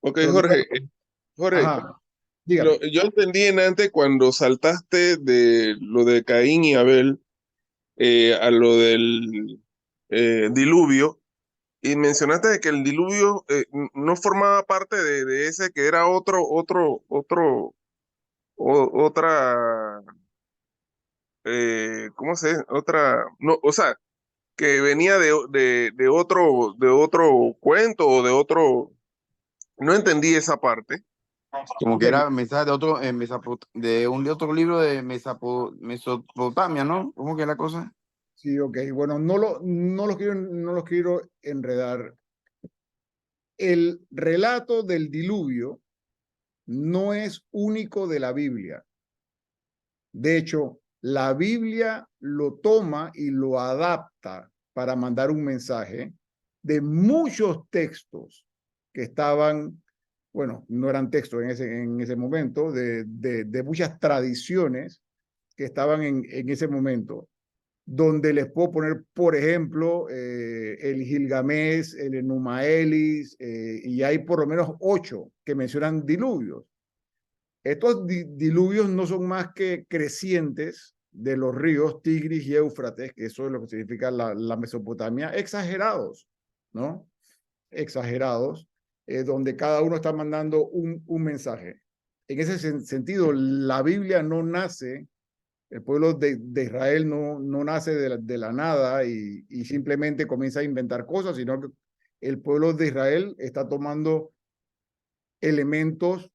Ok, Pero Jorge. Jorge, ajá, dígame. yo entendí en antes cuando saltaste de lo de Caín y Abel a lo del diluvio y mencionaste de que el diluvio no formaba parte de ese que era otra, ¿cómo se dice? Otra, no, o sea, que venía de otro cuento o de otro, no entendí esa parte. Como que Okay. era mensaje de otro, de otro libro de Mesopotamia, ¿no? ¿Cómo que es la cosa? Sí, ok. Bueno, no los quiero enredar. El relato del diluvio no es único de la Biblia. De hecho, la Biblia lo toma y lo adapta para mandar un mensaje de muchos textos que estaban, bueno, no eran textos en ese momento, de muchas tradiciones que estaban en ese momento, donde les puedo poner, por ejemplo, el Gilgamesh, el Enuma Elish, y hay por lo menos 8 que mencionan diluvios. Estos diluvios no son más que crecientes de los ríos Tigris y Éufrates, que eso es lo que significa la Mesopotamia, exagerados, ¿no? Exagerados, donde cada uno está mandando un mensaje. En ese sentido, la Biblia no nace El pueblo de Israel no nace de la nada y simplemente comienza a inventar cosas, sino que el pueblo de Israel está tomando elementos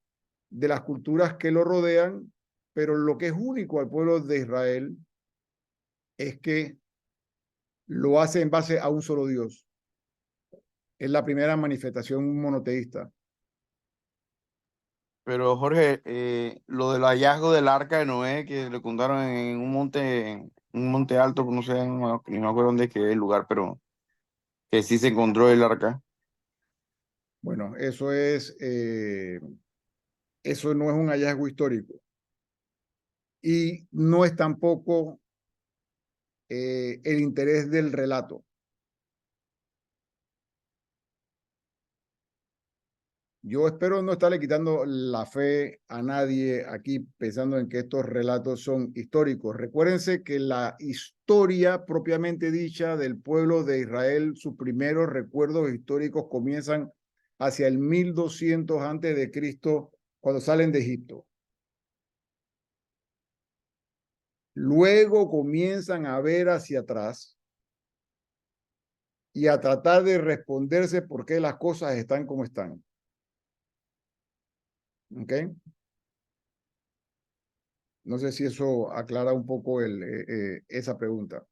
de las culturas que lo rodean, pero lo que es único al pueblo de Israel es que lo hace en base a un solo Dios. Es la primera manifestación monoteísta. Pero Jorge, lo del hallazgo del arca de Noé que le contaron en un monte alto, no sé, no me acuerdo dónde es que es el lugar, pero que sí se encontró el arca. Bueno, eso no es un hallazgo histórico y no es tampoco el interés del relato. Yo espero no estarle quitando la fe a nadie aquí pensando en que estos relatos son históricos. Recuérdense que la historia propiamente dicha del pueblo de Israel, sus primeros recuerdos históricos comienzan hacia el 1200 antes de Cristo, cuando salen de Egipto. Luego comienzan a ver hacia atrás y a tratar de responderse por qué las cosas están como están. ¿Ok? No sé si eso aclara un poco esa pregunta.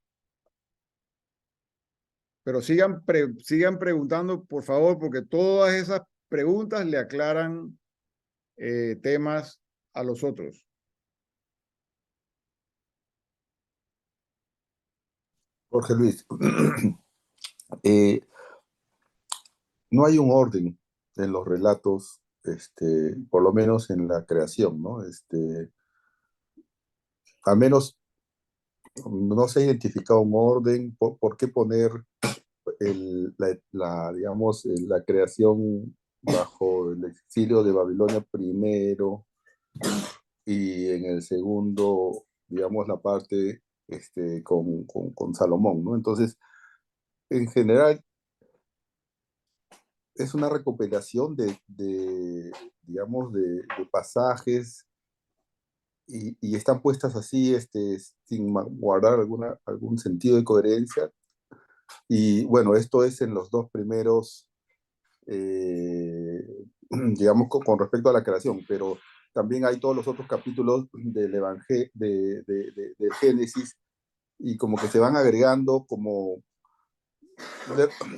Pero sigan preguntando, por favor, porque todas esas preguntas le aclaran temas a los otros. Jorge Luis, no hay un orden en los relatos, por lo menos en la creación, ¿no? Al menos no se ha identificado un orden. ¿Por qué poner digamos, la creación bajo el exilio de Babilonia primero y en el segundo, digamos, la parte con Salomón, ¿no? Entonces, en general, es una recopilación digamos, de pasajes y están puestas así, sin guardar algún sentido de coherencia. Y bueno, esto es en los dos primeros, digamos, con respecto a la creación, pero también hay todos los otros capítulos del Evangelio, del Génesis, y como que se van agregando como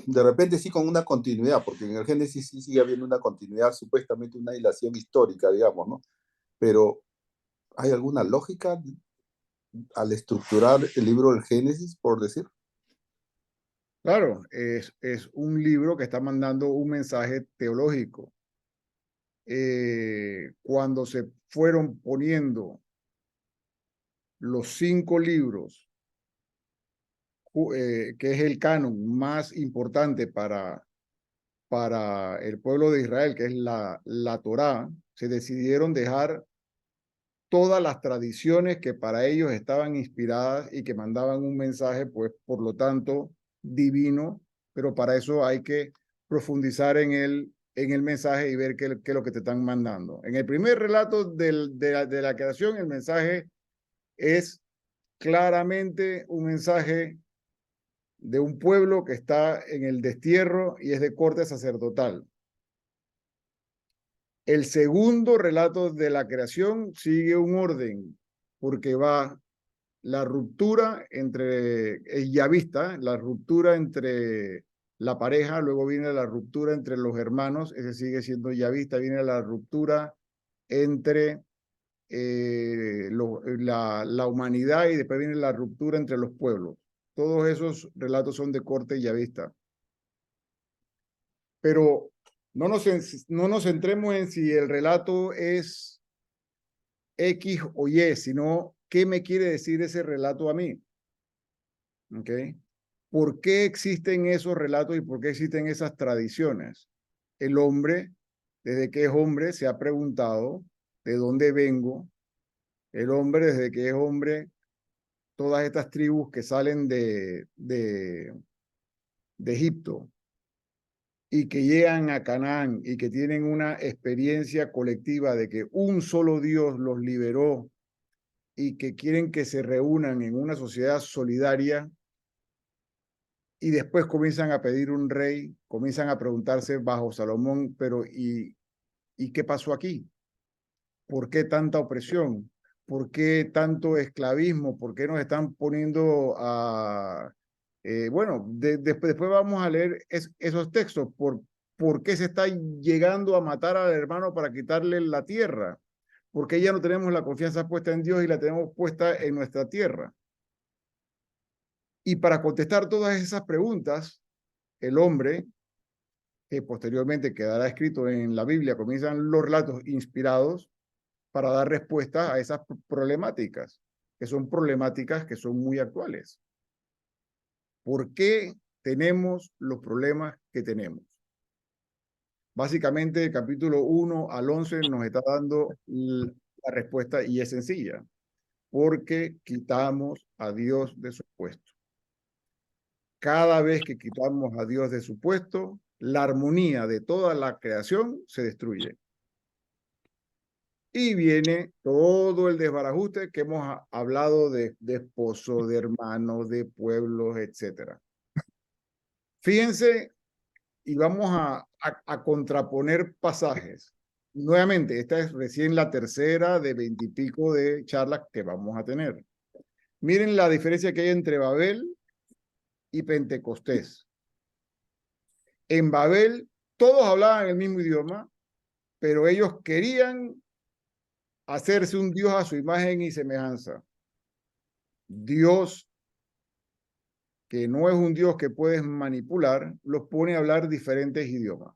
de repente sí con una continuidad, porque en el Génesis sí sigue habiendo una continuidad, supuestamente una hilación histórica, digamos, ¿no? Pero ¿hay alguna lógica al estructurar el libro del Génesis, por decir? Claro, es un libro que está mandando un mensaje teológico. Cuando se fueron poniendo los 5 libros, que es el canon más importante para el pueblo de Israel, que es la Torá, se decidieron dejar todas las tradiciones que para ellos estaban inspiradas y que mandaban un mensaje, pues, por lo tanto, divino, pero para eso hay que profundizar en el mensaje y ver qué es lo que te están mandando. En el primer relato de la creación, el mensaje es claramente un mensaje de un pueblo que está en el destierro y es de corte sacerdotal. El segundo relato de la creación sigue un orden, porque va la ruptura entre, es yavista, la ruptura entre la pareja, luego viene la ruptura entre los hermanos, ese sigue siendo yavista, viene la ruptura entre la humanidad y después viene la ruptura entre los pueblos. Todos esos relatos son de corte yavista. Pero no nos centremos en si el relato es X o Y, sino qué me quiere decir ese relato a mí. ¿Ok? ¿Por qué existen esos relatos y por qué existen esas tradiciones? El hombre, desde que es hombre, se ha preguntado de dónde vengo. El hombre, desde que es hombre, todas estas tribus que salen de Egipto y que llegan a Canaán y que tienen una experiencia colectiva de que un solo Dios los liberó y que quieren que se reúnan en una sociedad solidaria y después comienzan a pedir un rey, comienzan a preguntarse bajo Salomón, pero ¿y qué pasó aquí? ¿Por qué tanta opresión? ¿Por qué tanto esclavismo? ¿Por qué nos están poniendo a... bueno, después vamos a leer esos textos. ¿Por qué se está llegando a matar al hermano para quitarle la tierra? ¿Por qué ya no tenemos la confianza puesta en Dios y la tenemos puesta en nuestra tierra? Y para contestar todas esas preguntas, el hombre, que posteriormente quedará escrito en la Biblia, comienzan los relatos inspirados para dar respuesta a esas problemáticas, que son muy actuales. ¿Por qué tenemos los problemas que tenemos? Básicamente, el capítulo 1 al 11 nos está dando la respuesta y es sencilla. Porque quitamos a Dios de su puesto. Cada vez que quitamos a Dios de su puesto, la armonía de toda la creación se destruye. Y viene todo el desbarajuste que hemos hablado de esposo, de hermanos, de pueblos, etc. Fíjense, y vamos a contraponer pasajes. Nuevamente, esta es recién la tercera de 20 y pico de charlas que vamos a tener. Miren la diferencia que hay entre Babel y Pentecostés. En Babel todos hablaban el mismo idioma, pero ellos querían hacerse un Dios a su imagen y semejanza. Dios, que no es un Dios que puedes manipular, los pone a hablar diferentes idiomas.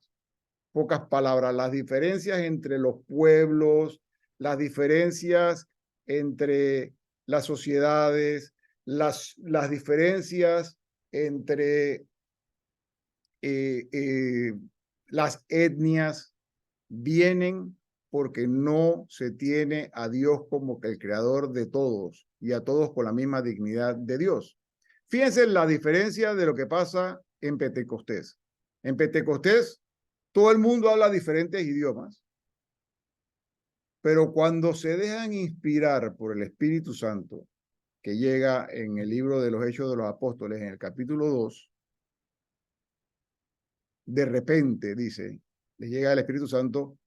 Pocas palabras, las diferencias entre los pueblos, las diferencias entre las sociedades, las diferencias entre las etnias vienen porque no se tiene a Dios como que el creador de todos y a todos con la misma dignidad de Dios. Fíjense la diferencia de lo que pasa en Pentecostés. En Pentecostés todo el mundo habla diferentes idiomas, pero cuando se dejan inspirar por el Espíritu Santo, que llega en el libro de los Hechos de los Apóstoles, en el capítulo 2, de repente, dice, le llega el Espíritu Santo,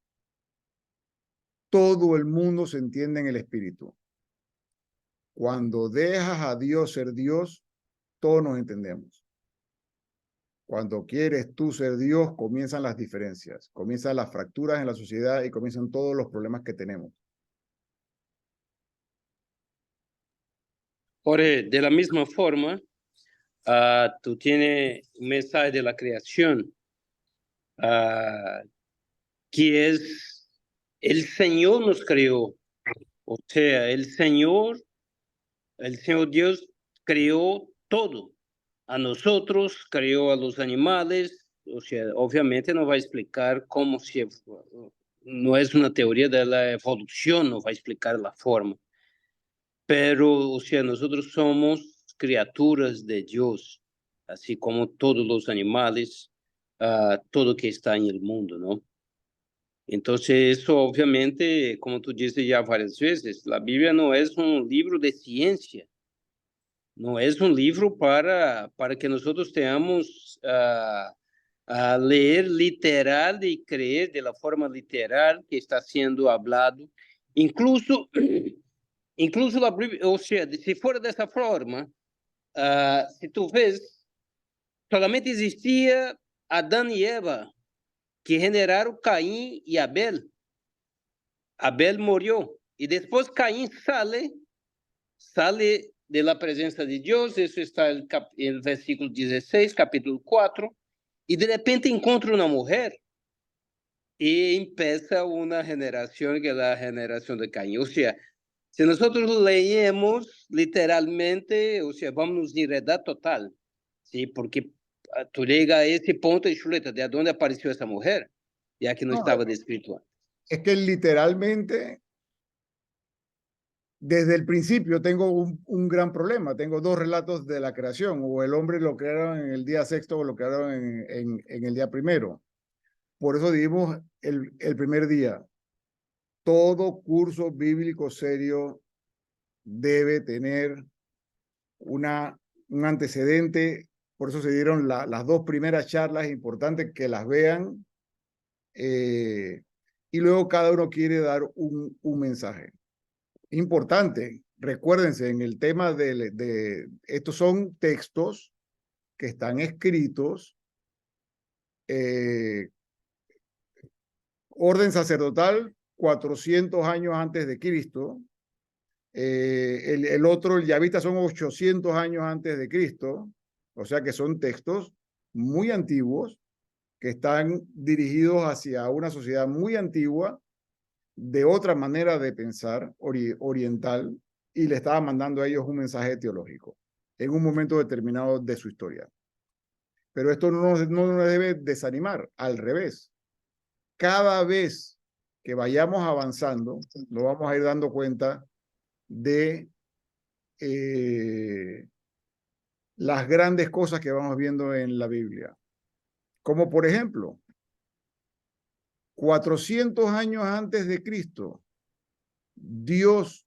todo el mundo se entiende en el Espíritu. Cuando dejas a Dios ser Dios, todos nos entendemos. Cuando quieres tú ser Dios, comienzan las diferencias, comienzan las fracturas en la sociedad y comienzan todos los problemas que tenemos. Jorge, de la misma forma, tú tienes un mensaje de la creación, que es el Señor nos creó. O sea, el Señor Dios creó todo. A nosotros, creó a los animales. O sea, obviamente no va a explicar cómo se... No es una teoría de la evolución, no va a explicar la forma. Pero, o sea, nosotros somos criaturas de Dios, así como todos los animales, todo que está en el mundo, ¿no? Entonces, eso obviamente, como tú dices ya varias veces, la Biblia no es un libro de ciencia, no es un libro para que nosotros tengamos a leer literal y creer de la forma literal que está siendo hablado. Incluso la Biblia, o sea, si fuera de esa forma, si tú ves, solamente existía Adán y Eva, que generaron Caín y Abel. Abel murió y después Caín sale de la presencia de Dios. Eso está en el versículo 16, capítulo 4, y de repente encuentra una mujer y empieza una generación que es la generación de Caín. O sea, si nosotros leemos literalmente, o sea, vamos a nos enredar total, ¿sí? Porque tú llegas a ese punto y chuleta, ¿de dónde apareció esa mujer? Ya que no estaba descrito antes. Es que literalmente, desde el principio tengo un gran problema. Tengo dos relatos de la creación. O el hombre lo crearon en el día sexto o lo crearon en el día primero. Por eso dimos el primer día. Todo curso bíblico serio debe tener un antecedente. Por eso se dieron las dos primeras charlas, importantes que las vean. Y luego cada uno quiere dar un mensaje. Importante, recuérdense, en el tema estos son textos que están escritos, orden sacerdotal, 400 años antes de Cristo. El otro, el Yavista, son 800 años antes de Cristo. O sea que son textos muy antiguos que están dirigidos hacia una sociedad muy antigua, de otra manera de pensar oriental, y le estaba mandando a ellos un mensaje teológico en un momento determinado de su historia. Pero esto no nos debe desanimar, al revés. Cada vez que vayamos avanzando, nos vamos a ir dando cuenta de las grandes cosas que vamos viendo en la Biblia. Como por ejemplo, 400 años antes de Cristo, Dios,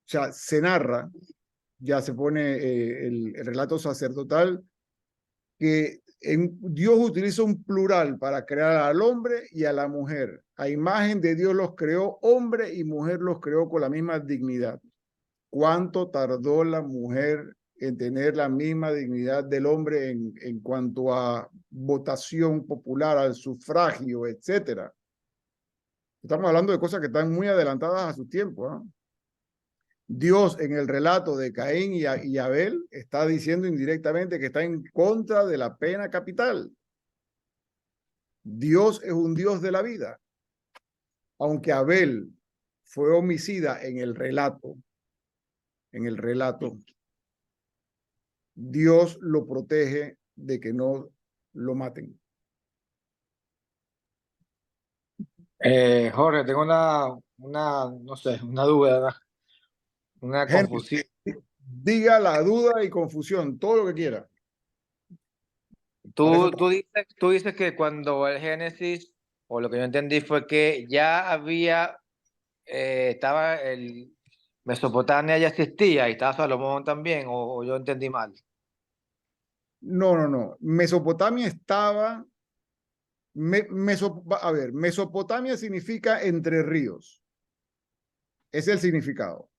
o sea, se narra, ya se pone el relato sacerdotal, que Dios utiliza un plural para crear al hombre y a la mujer. A imagen de Dios los creó, hombre y mujer los creó con la misma dignidad. ¿Cuánto tardó la mujer en tener la misma dignidad del hombre en cuanto a votación popular, al sufragio, etcétera? Estamos hablando de cosas que están muy adelantadas a su tiempo, ¿eh? Dios, en el relato de Caín y Abel, está diciendo indirectamente que está en contra de la pena capital. Dios es un Dios de la vida. Aunque Abel fue homicida en el relato, Dios lo protege de que no lo maten. Jorge, tengo no sé, una duda, una Henry, confusión. diga la duda y confusión, todo lo que quiera. Tú dices que cuando el Génesis, o lo que yo entendí fue que ya estaba Mesopotamia ya existía y estaba Salomón también, o yo entendí mal. No. Mesopotamia estaba... a ver, Mesopotamia significa entre ríos. Es el significado.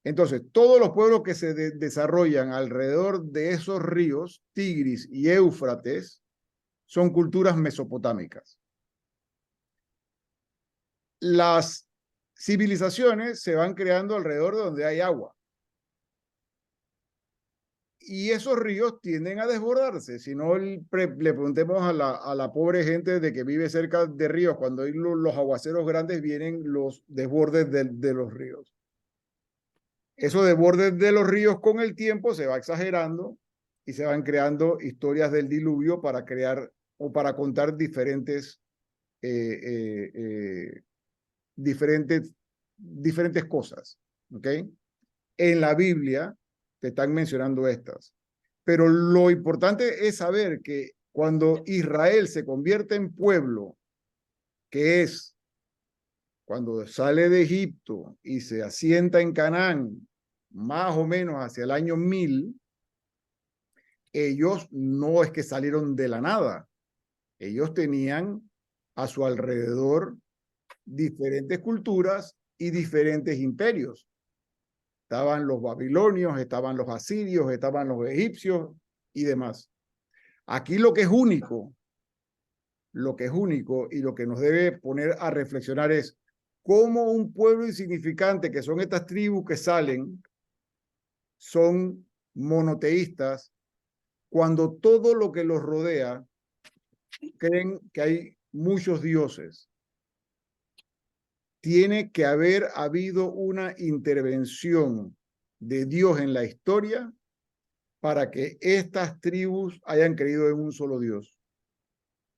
Entonces, todos los pueblos que se desarrollan alrededor de esos ríos, Tigris y Éufrates, son culturas mesopotámicas. Las civilizaciones se van creando alrededor de donde hay agua. Y esos ríos tienden a desbordarse. Si no, le preguntemos a la pobre gente de que vive cerca de ríos, cuando hay los aguaceros grandes, vienen los desbordes de los ríos. Esos desbordes de los ríos con el tiempo se va exagerando y se van creando historias del diluvio para crear o para contar diferentes cosas. ¿Ok? En la Biblia te están mencionando estas. Pero lo importante es saber que cuando Israel se convierte en pueblo, que es cuando sale de Egipto y se asienta en Canaán, más o menos hacia el año 1000, ellos no es que salieron de la nada. Ellos tenían a su alrededor diferentes culturas y diferentes imperios. Estaban los babilonios, estaban los asirios, estaban los egipcios y demás. Aquí lo que es único y lo que nos debe poner a reflexionar es cómo un pueblo insignificante, que son estas tribus que salen, son monoteístas, cuando todo lo que los rodea creen que hay muchos dioses. Tiene que haber habido una intervención de Dios en la historia para que estas tribus hayan creído en un solo Dios.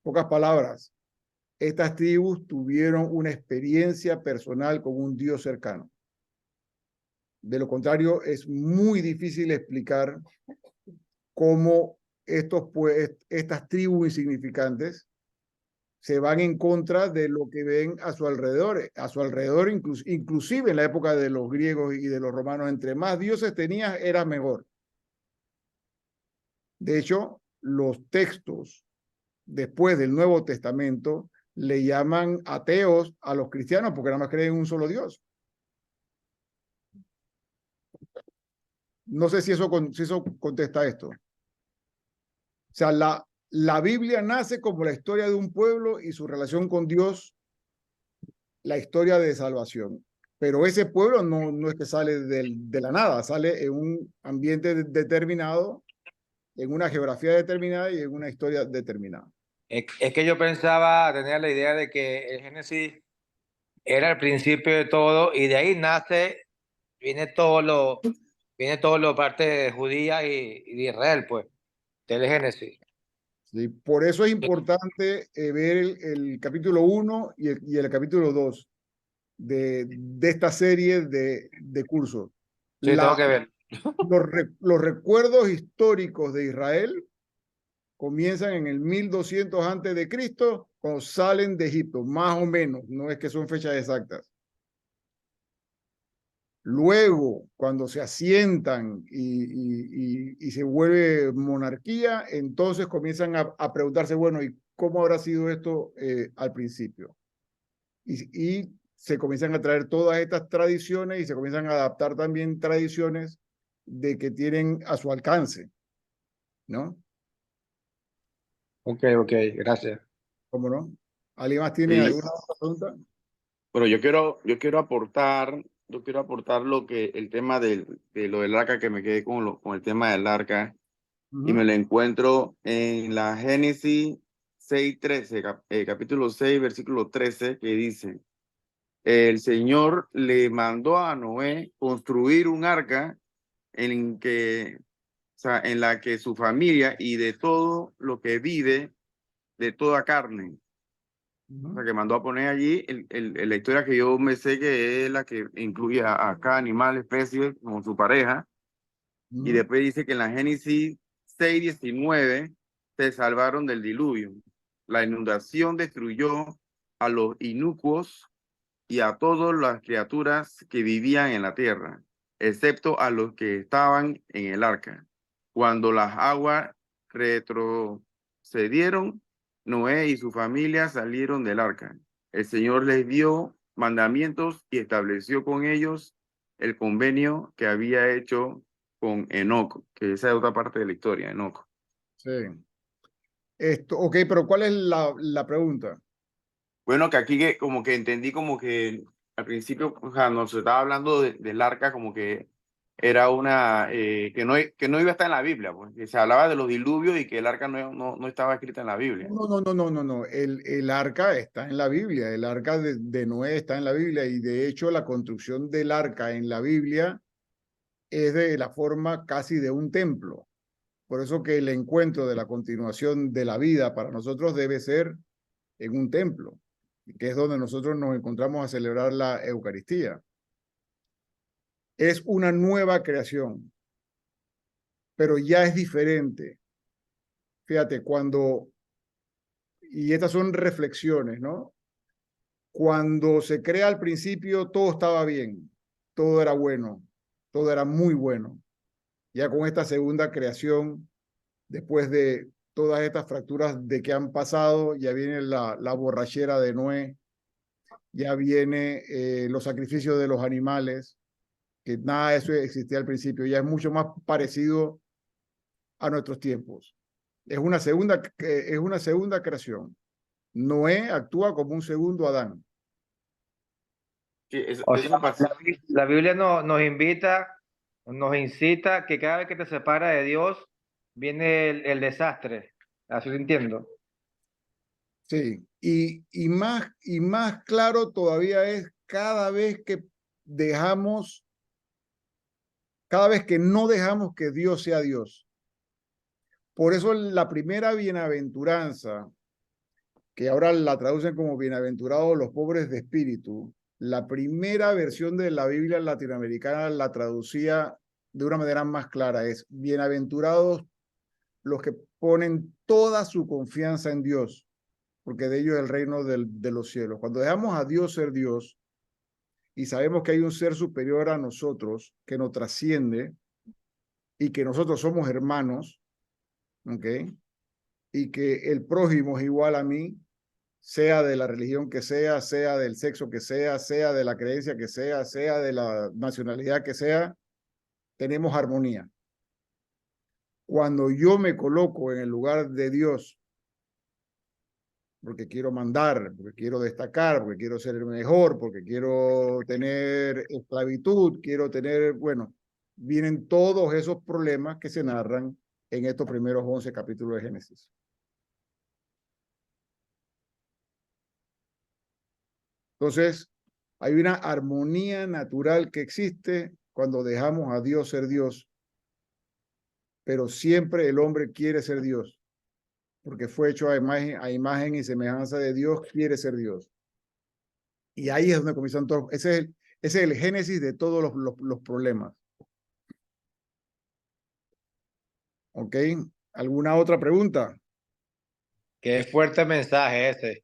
Pocas palabras, estas tribus tuvieron una experiencia personal con un Dios cercano. De lo contrario, es muy difícil explicar cómo estas tribus insignificantes se van en contra de lo que ven a su alrededor inclusive en la época de los griegos y de los romanos. Entre más dioses tenías, era mejor. De hecho, los textos después del Nuevo Testamento le llaman ateos a los cristianos porque nada más creen en un solo Dios. No sé si eso contesta esto. O sea, la Biblia nace como la historia de un pueblo y su relación con Dios, la historia de salvación. Pero ese pueblo no es que sale de la nada, sale en un ambiente determinado, en una geografía determinada y en una historia determinada. Es que yo pensaba, tenía la idea de que el Génesis era el principio de todo y de ahí viene todo lo parte judía y de Israel, pues, del Génesis. ¿Sí? Por eso es importante ver el capítulo 1 y el capítulo 2 de esta serie de cursos. Sí, tengo que ver. Los recuerdos históricos de Israel comienzan en el 1200 antes de Cristo, cuando salen de Egipto, más o menos, no es que son fechas exactas. Luego, cuando se asientan y se vuelve monarquía, entonces comienzan a preguntarse, bueno, ¿y cómo habrá sido esto al principio? Y se comienzan a traer todas estas tradiciones y se comienzan a adaptar también tradiciones de que tienen a su alcance, ¿no? Ok, gracias. ¿Cómo no? ¿Alguien más tiene Sí. alguna otra pregunta? Bueno, yo quiero aportar lo que el tema de lo del arca, que me quedé con el tema del arca, y me lo encuentro en la Génesis 6:13, capítulo 6, versículo 13, que dice: el Señor le mandó a Noé construir un arca en la que su familia y de todo lo que vive, de toda carne. O sea, que mandó a poner allí la historia que yo me sé, que es la que incluye a cada animal, especie, como su pareja. Y después dice que en la Génesis 6:19 se salvaron del diluvio. La inundación destruyó a los inicuos y a todas las criaturas que vivían en la tierra, excepto a los que estaban en el arca. Cuando las aguas retrocedieron, Noé y su familia salieron del arca. El Señor les dio mandamientos y estableció con ellos el convenio que había hecho con Enoc, que esa es otra parte de la historia, Enoc. Sí. Ok, pero ¿cuál es la pregunta? Bueno, que aquí como que entendí como que al principio, o sea, nos estaba hablando del arca como que era una, que no iba a estar en la Biblia, pues, que se hablaba de los diluvios y que el arca no estaba escrita en la Biblia. No. El arca está en la Biblia. El arca de Noé está en la Biblia y de hecho la construcción del arca en la Biblia es de la forma casi de un templo. Por eso que el encuentro de la continuación de la vida para nosotros debe ser en un templo, que es donde nosotros nos encontramos a celebrar la Eucaristía. Es una nueva creación, pero ya es diferente. Fíjate, y estas son reflexiones, ¿no? Cuando se crea al principio, todo estaba bien, todo era bueno, todo era muy bueno. Ya con esta segunda creación, después de todas estas fracturas de que han pasado, ya viene la borrachera de Noé, ya viene los sacrificios de los animales, que nada de eso existía al principio, ya es mucho más parecido a nuestros tiempos. Es una segunda creación. Noé actúa como un segundo Adán. Sí, O sea, la Biblia nos invita, nos incita que cada vez que te separas de Dios, viene el desastre. Así lo entiendo. Sí, y más claro todavía es cada vez que no dejamos que Dios sea Dios. Por eso la primera bienaventuranza, que ahora la traducen como bienaventurados los pobres de espíritu, la primera versión de la Biblia latinoamericana la traducía de una manera más clara, es bienaventurados los que ponen toda su confianza en Dios. porque de ellos es el reino de los cielos. Cuando dejamos a Dios ser Dios y sabemos que hay un ser superior a nosotros que nos trasciende y que nosotros somos hermanos, ¿ok? Y que el prójimo es igual a mí, sea de la religión que sea del sexo que sea de la creencia que sea de la nacionalidad que sea, tenemos armonía. Cuando yo me coloco en el lugar de Dios, porque quiero mandar, porque quiero destacar, porque quiero ser el mejor, porque quiero tener esclavitud, quiero tener, bueno, vienen todos esos problemas que se narran en estos primeros 11 capítulos de Génesis. Entonces, hay una armonía natural que existe cuando dejamos a Dios ser Dios, pero siempre el hombre quiere ser Dios, porque fue hecho a imagen y semejanza de Dios, quiere ser Dios. Y ahí es donde comienzan todos, ese es el génesis de todos los problemas. ¿Ok? ¿Alguna otra pregunta? Qué fuerte mensaje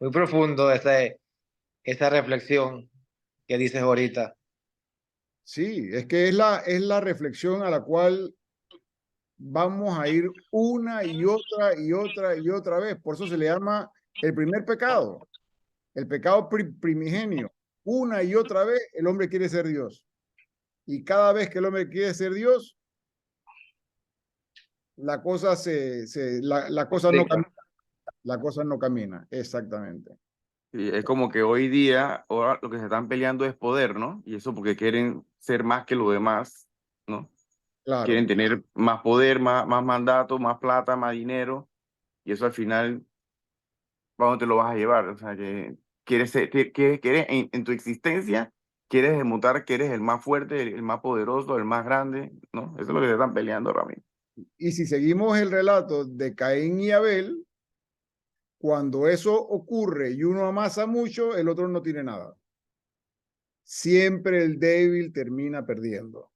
muy profundo esa reflexión que dices ahorita. Sí, es que es la reflexión a la cual vamos a ir una y otra vez. Por eso se le llama el primer pecado, el pecado primigenio. Una y otra vez el hombre quiere ser Dios. Y cada vez que el hombre quiere ser Dios, la cosa la cosa no camina. La cosa no camina, exactamente. Sí, es como que hoy día, ahora lo que se están peleando es poder, ¿no? Y eso porque quieren ser más que los demás, ¿no? Claro. Quieren tener más poder, más mandato, más plata, más dinero. Y eso al final, ¿para dónde te lo vas a llevar? O sea, que quieres, quieres en tu existencia, quieres demostrar que eres el más fuerte, el más poderoso, el más grande, ¿no? Eso es lo que se están peleando ahora mismo. Y si seguimos el relato de Caín y Abel, cuando eso ocurre y uno amasa mucho, el otro no tiene nada. Siempre el débil termina perdiendo.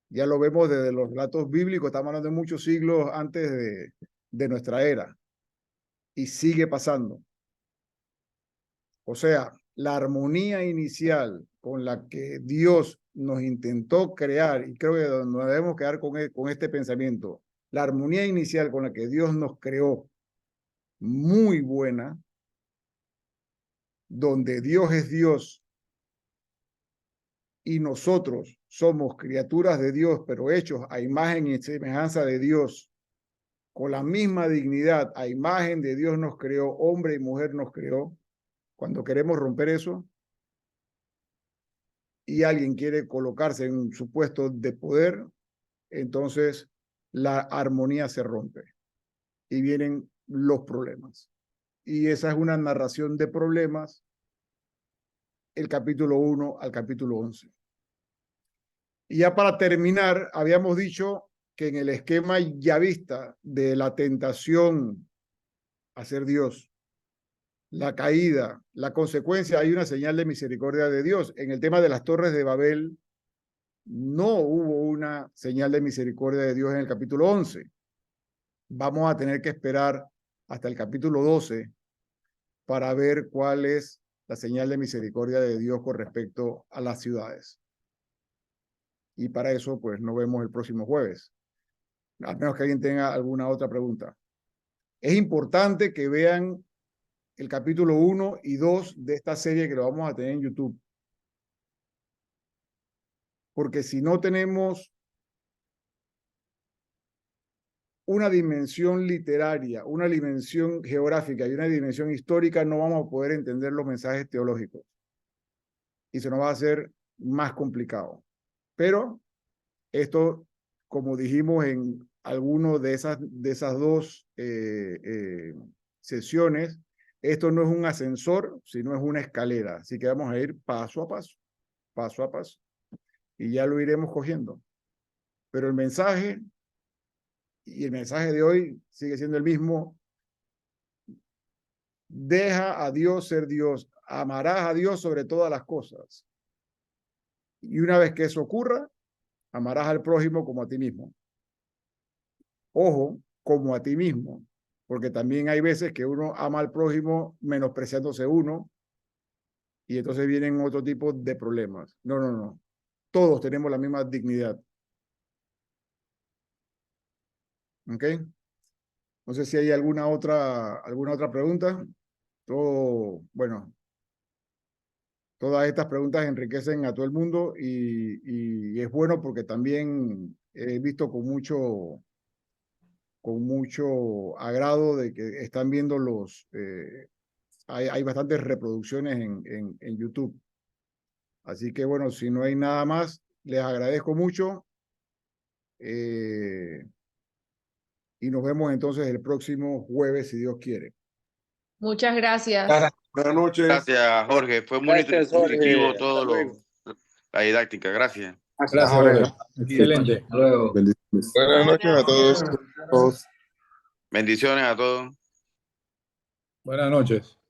Ya lo vemos desde los relatos bíblicos, estamos hablando de muchos siglos antes de nuestra era. Y sigue pasando. O sea, la armonía inicial con la que Dios nos intentó crear, y creo que nos debemos quedar con este pensamiento, la armonía inicial con la que Dios nos creó, muy buena, donde Dios es Dios y nosotros somos criaturas de Dios, pero hechos a imagen y semejanza de Dios, con la misma dignidad, a imagen de Dios nos creó, hombre y mujer nos creó. Cuando queremos romper eso y alguien quiere colocarse en su puesto de poder, entonces la armonía se rompe y vienen los problemas. Y esa es una narración de problemas, el capítulo 1 al capítulo 11. Y ya para terminar, habíamos dicho que en el esquema yavista de la tentación a ser Dios, la caída, la consecuencia, hay una señal de misericordia de Dios. En el tema de las torres de Babel, no hubo una señal de misericordia de Dios en el capítulo 11. Vamos a tener que esperar hasta el capítulo 12 para ver cuál es la señal de misericordia de Dios con respecto a las ciudades. Y para eso, pues, nos vemos el próximo jueves. A menos que alguien tenga alguna otra pregunta. Es importante que vean el capítulo 1 y 2 de esta serie que lo vamos a tener en YouTube. Porque si no tenemos una dimensión literaria, una dimensión geográfica y una dimensión histórica, no vamos a poder entender los mensajes teológicos. Y se nos va a hacer más complicado. Pero esto, como dijimos en alguno de esas dos sesiones, esto no es un ascensor, sino es una escalera. Así que vamos a ir paso a paso, paso a paso. Y ya lo iremos cogiendo. Pero el mensaje, y el mensaje de hoy sigue siendo el mismo. Deja a Dios ser Dios. Amarás a Dios sobre todas las cosas. Y una vez que eso ocurra, amarás al prójimo como a ti mismo. Ojo, como a ti mismo, porque también hay veces que uno ama al prójimo menospreciándose uno y entonces vienen otro tipo de problemas. No, no, no. Todos tenemos la misma dignidad. ¿Ok? No sé si hay alguna otra pregunta. Todo, bueno, todas estas preguntas enriquecen a todo el mundo y es bueno porque también he visto con mucho agrado de que están viendo hay bastantes reproducciones en YouTube. Así que bueno, si no hay nada más, les agradezco mucho. Y nos vemos entonces el próximo jueves, si Dios quiere. Muchas gracias. Buenas noches. Gracias, Jorge. Fue muy Gracias, Jorge. nutritivo Hasta todo luego. la didáctica. Gracias. Gracias, Jorge. Excelente. Hasta luego. Bendiciones. Buenas noches a todos. Todos. Bendiciones a todos. Buenas noches.